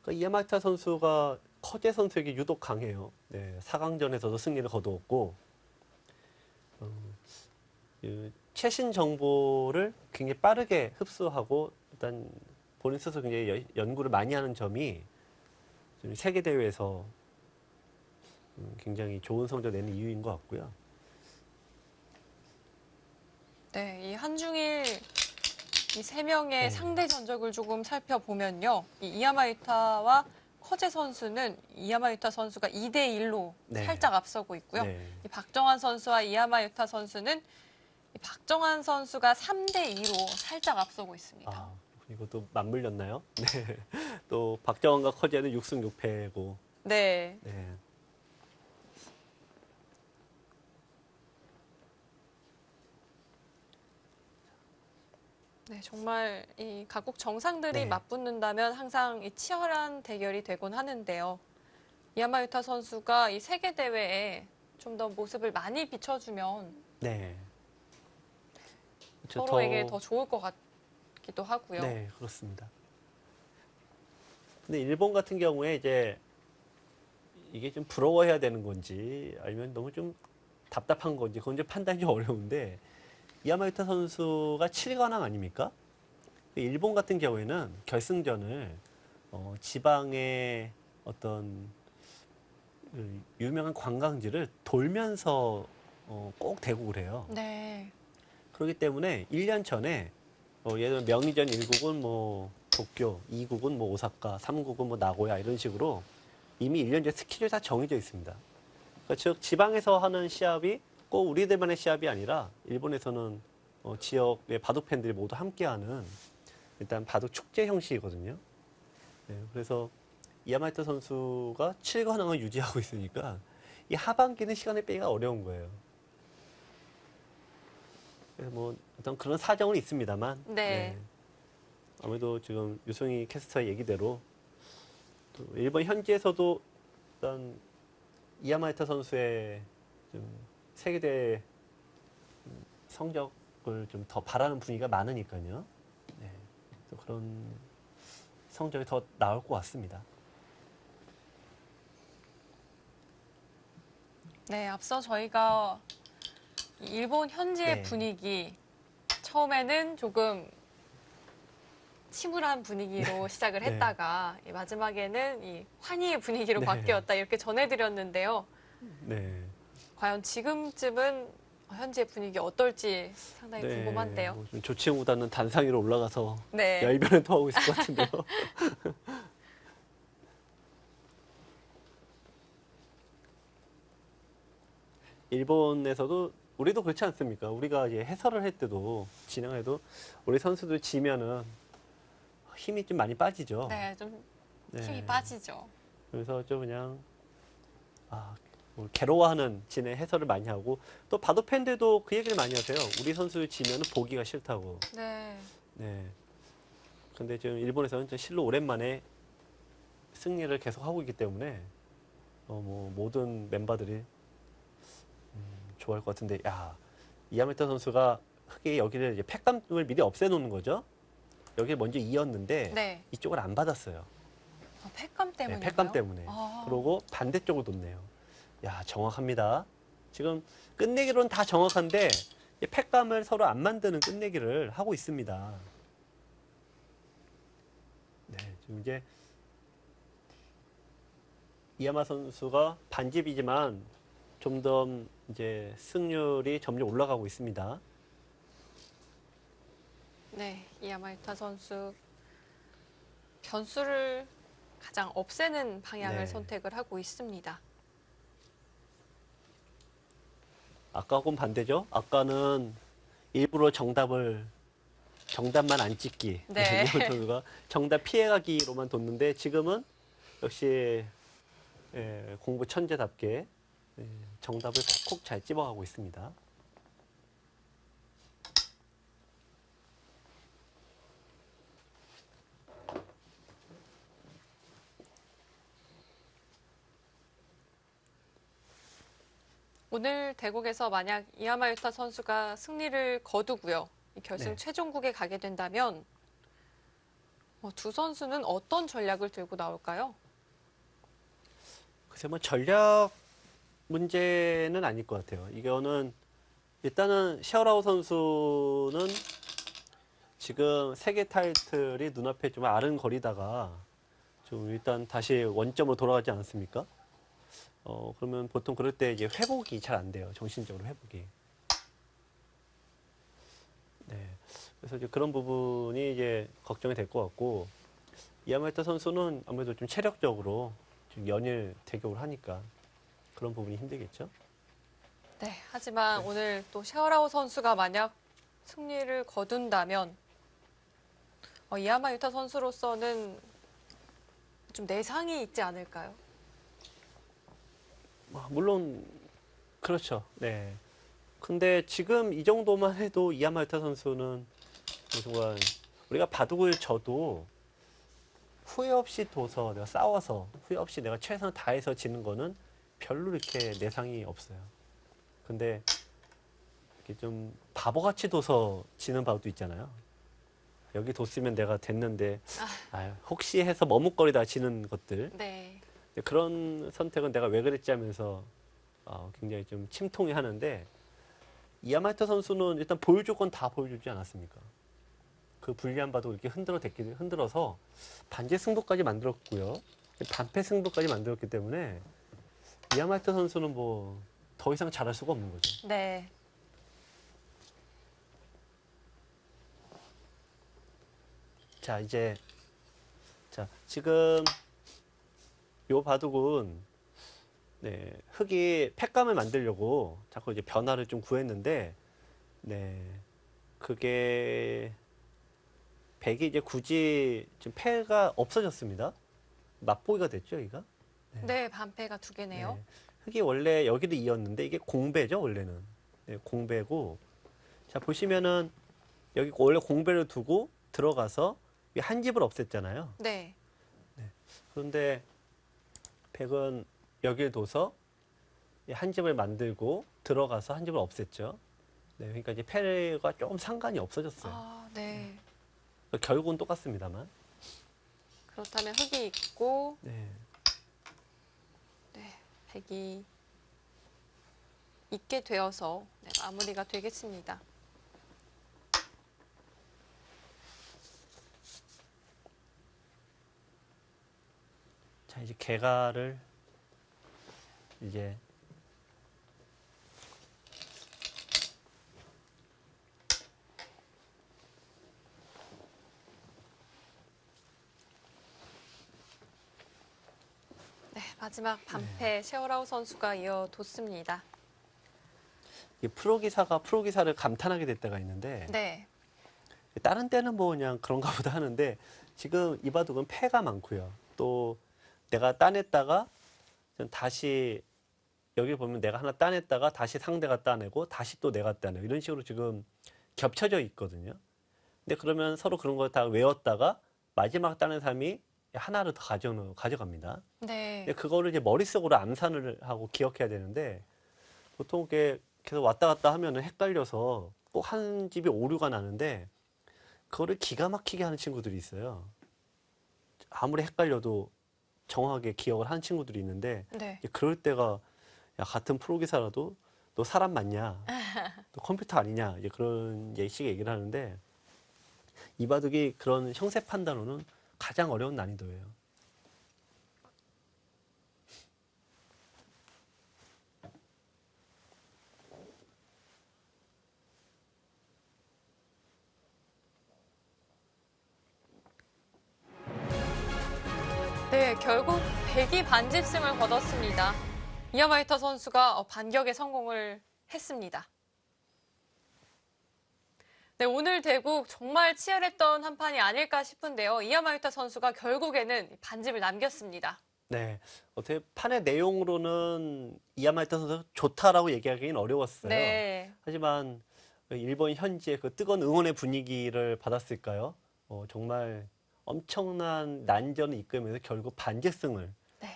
그러니까 이야마타 선수가 커제 선수에게 유독 강해요. 4강전에서도 승리를 거두었고 최신 정보를 굉장히 빠르게 흡수하고 일단 본인 스스로 굉장히 연구를 많이 하는 점이 세계 대회에서 굉장히 좋은 성적 내는 이유인 것 같고요. 네, 이 한중일 이 세 명의 네. 상대 전적을 조금 살펴보면요. 이 이야마 유타와 커제 선수는 이야마 유타 선수가 2대1로 네. 살짝 앞서고 있고요. 이 박정환 선수와 이야마 유타 선수는 이 박정환 선수가 3대2로 살짝 앞서고 있습니다. 아, 이것도 맞물렸나요? 네. 또 박정환과 커제는 6승 6패고. 네. 네. 네, 정말 이 각국 정상들이 네. 맞붙는다면 항상 이 치열한 대결이 되곤 하는데요. 이야마 유타 선수가 이 세계 대회에 좀 더 모습을 많이 비춰주면 네. 서로에게 더 좋을 것 같기도 하고요. 네, 그렇습니다. 근데 일본 같은 경우에 이제 이게 좀 부러워해야 되는 건지 아니면 너무 좀 답답한 건지 그건 좀 판단이 어려운데 이야마유타 선수가 7관왕 아닙니까? 일본 같은 경우에는 결승전을 지방의 어떤 유명한 관광지를 돌면서 꼭 대국을 해요. 네. 그렇기 때문에 1년 전에 예를 들면 명의전 1국은 뭐 도쿄, 2국은 뭐 오사카, 3국은 뭐 나고야 이런 식으로 이미 1년 전에 스케줄이 다 정해져 있습니다. 그러니까 즉 지방에서 하는 시합이 꼭 우리들만의 시합이 아니라 일본에서는 지역의 바둑 팬들이 모두 함께하는 일단 바둑 축제 형식이거든요. 그래서 이야마토 선수가 7관왕을 유지하고 있으니까 이 하반기는 시간을 빼기가 어려운 거예요. 그래서 뭐 어떤 그런 사정은 있습니다만. 네. 아무래도 지금 유승희 캐스터의 얘기대로 또 일본 현지에서도 일단 이야마이타 선수의 좀 세계대 성적을 좀 더 바라는 분위기가 많으니까요. 네. 또 그런 성적이 더 나올 것 같습니다. 네, 앞서 저희가 일본 현지의 네. 분위기, 처음에는 조금 침울한 분위기로 시작을 네. 했다가 이 마지막에는 이 환희의 분위기로 네. 바뀌었다 이렇게 전해드렸는데요. 네. 과연 지금쯤은 현지의 분위기 어떨지 상당히 궁금한데요. 뭐좀 조치웅보다는 단상 위로 올라가서 네. 열변을 토하고 있을 것 같은데요. 일본에서도 우리도 그렇지 않습니까? 우리가 이제 해설을 할 때도 진행해도 우리 선수들 지면은 힘이 좀 많이 빠지죠. 네, 좀 네. 힘이 빠지죠. 그래서 좀 그냥 뭐 괴로워하는 진행 해설을 많이 하고 또 바도 팬들도 그 얘기를 많이 하세요. 우리 선수 지면은 보기가 싫다고. 네. 네. 근데 지금 일본에서는 실로 오랜만에 승리를 계속 하고 있기 때문에 뭐 모든 멤버들이 좋아할 것 같은데, 야, 이야메타 선수가 흑이 여기를 이제 팩감을 미리 없애놓는 거죠. 여기를 먼저 이었는데 네. 이쪽을 안 받았어요. 팩감 네, 때문에. 팩감 때문에. 그러고 반대쪽으로 놓네요. 야, 정확합니다. 지금 끝내기로는 다 정확한데 이 팩감을 서로 안 만드는 끝내기를 하고 있습니다. 네, 지금 이제 이야마 선수가 반집이지만 좀 더 이제 승률이 점점 올라가고 있습니다. 네, 이야마이타 선수 변수를 가장 없애는 방향을 네. 선택을 하고 있습니다. 아까하고는 반대죠. 아까는 일부러 정답만 안 찍기. 네. 이야마 선수가 정답 피해가기로만 뒀는데 지금은 역시 공부 천재답게 정답을 콕콕 잘 집어가고 있습니다. 오늘 대국에서 만약 이야마유타 선수가 승리를 거두고요. 이 결승 네. 최종국에 가게 된다면 두 선수는 어떤 전략을 들고 나올까요? 글쎄 뭐 전략 문제는 아닐 것 같아요. 이거는 일단은 샤오라오 선수는 지금 세계 타이틀이 눈앞에 좀 아른거리다가 좀 일단 다시 원점으로 돌아가지 않았습니까? 그러면 보통 그럴 때 이제 회복이 잘 안 돼요. 정신적으로 회복이. 네. 그래서 이제 그런 부분이 이제 걱정이 될 것 같고, 이아마타 선수는 아무래도 좀 체력적으로 좀 연일 대격을 하니까 그런 부분이 힘들겠죠? 네, 하지만 네. 오늘 또 샤오라오 선수가 만약 승리를 거둔다면 이야마유타 선수로서는 좀 내상이 있지 않을까요? 물론 그렇죠. 네. 근데 지금 이 정도만 해도 이아마타 선수는 정말 우리가 바둑을 져도 후회 없이 둬서 내가 싸워서 후회 없이 내가 최선을 다해서 지는 거는 별로 이렇게 내상이 없어요. 근데 이렇게 좀 바보같이 둬서 지는 바둑도 있잖아요. 여기 뒀으면 내가 됐는데 혹시 해서 머뭇거리다 지는 것들. 네. 그런 선택은 내가 왜 그랬지 하면서 굉장히 좀 침통해 하는데, 이아마타 선수는 일단 보여줄 건 다 보여주지 않았습니까? 그 불리한 바둑 이렇게 흔들어서 반제 승부까지 만들었고요. 반패 승부까지 만들었기 때문에 이아마타 선수는 뭐 더 이상 잘할 수가 없는 거죠. 네. 자, 지금 요 바둑은 흑이 팩감을 만들려고 자꾸 이제 변화를 좀 구했는데, 그게 백이 이제 굳이 지금 패가 없어졌습니다. 맛보기가 됐죠, 여기가? 네, 반패가 2개네요. 흑이 원래 여기도 이었는데 이게 공배죠, 원래는. 공배고 자, 보시면은 여기 원래 공배를 두고 들어가서 이 한 집을 없앴잖아요. 네. 그런데 백은 여기를 둬서 이 한 집을 만들고 들어가서 한 집을 없앴죠. 네, 그러니까 이제 패가 조금 상관이 없어졌어요. 아, 네. 결국은 똑같습니다만. 그렇다면 흑이 있고, 네. 네, 백이 있게 되어서 네, 마무리가 되겠습니다. 자, 이제 개가를 이제 네, 마지막 반패 셰어라우 선수가 이어뒀습니다. 이 프로기사를 감탄하게 될 때가 있는데 네, 다른 때는 뭐 그냥 그런가 보다 하는데 지금 이 바둑은 패가 많고요. 또 내가 따냈다가 다시 여기 보면 내가 하나 따냈다가 다시 상대가 따내고 다시 또 내가 따내고 이런 식으로 지금 겹쳐져 있거든요. 근데 그러면 서로 그런 걸 다 외웠다가 마지막 따낸 사람이 하나를 더 가져갑니다. 네, 근데 그거를 이제 머릿속으로 암산을 하고 기억해야 되는데 보통 이렇게 계속 왔다 갔다 하면은 헷갈려서 꼭 한 집이 오류가 나는데 그거를 기가 막히게 하는 친구들이 있어요. 아무리 헷갈려도 정확하게 기억을 하는 친구들이 있는데 네. 이제 그럴 때가 야, 같은 프로기사라도 너 사람 맞냐? 너 컴퓨터 아니냐? 이제 그런 식의 얘기를 하는데 이 바둑이 그런 형세 판단으로는 가장 어려운 난이도예요. 네, 결국 백이 반집승을 거뒀습니다. 이어마이터 선수가 반격에 성공을 했습니다. 네, 오늘 대국 정말 치열했던 한 판이 아닐까 싶은데요. 이어마이터 선수가 결국에는 반집을 남겼습니다. 네, 어떻게 판의 내용으로는 이야말타 선수 좋다라고 얘기하기는 어려웠어요. 네, 하지만 일본 현지의 그 뜨거운 응원의 분위기를 받았을까요? 정말 엄청난 난전을 이끌면서 결국 반격승을 네.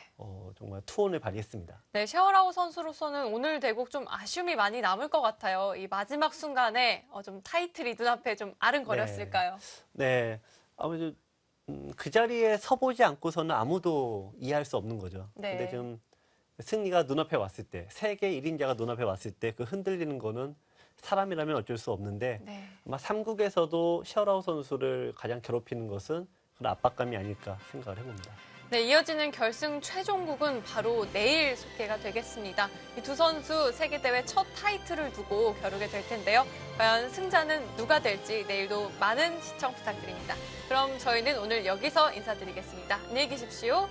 정말 투혼을 발휘했습니다. 네, 셰어라우 선수로서는 오늘 대국 좀 아쉬움이 많이 남을 것 같아요. 이 마지막 순간에 좀 타이틀이 눈앞에 좀 아른거렸을까요? 네, 아무래도 그 자리에 서보지 않고서는 아무도 이해할 수 없는 거죠. 네. 근데 지금 승리가 눈앞에 왔을 때, 세계 1인자가 눈앞에 왔을 때 그 흔들리는 거는 사람이라면 어쩔 수 없는데 네. 아마 3국에서도 셰어라우 선수를 가장 괴롭히는 것은 그런 압박감이 아닐까 생각을 해봅니다. 네, 이어지는 결승 최종국은 바로 내일 소개가 되겠습니다. 이 두 선수 세계대회 첫 타이틀을 두고 겨루게 될 텐데요. 과연 승자는 누가 될지 내일도 많은 시청 부탁드립니다. 그럼 저희는 오늘 여기서 인사드리겠습니다. 안녕히 계십시오.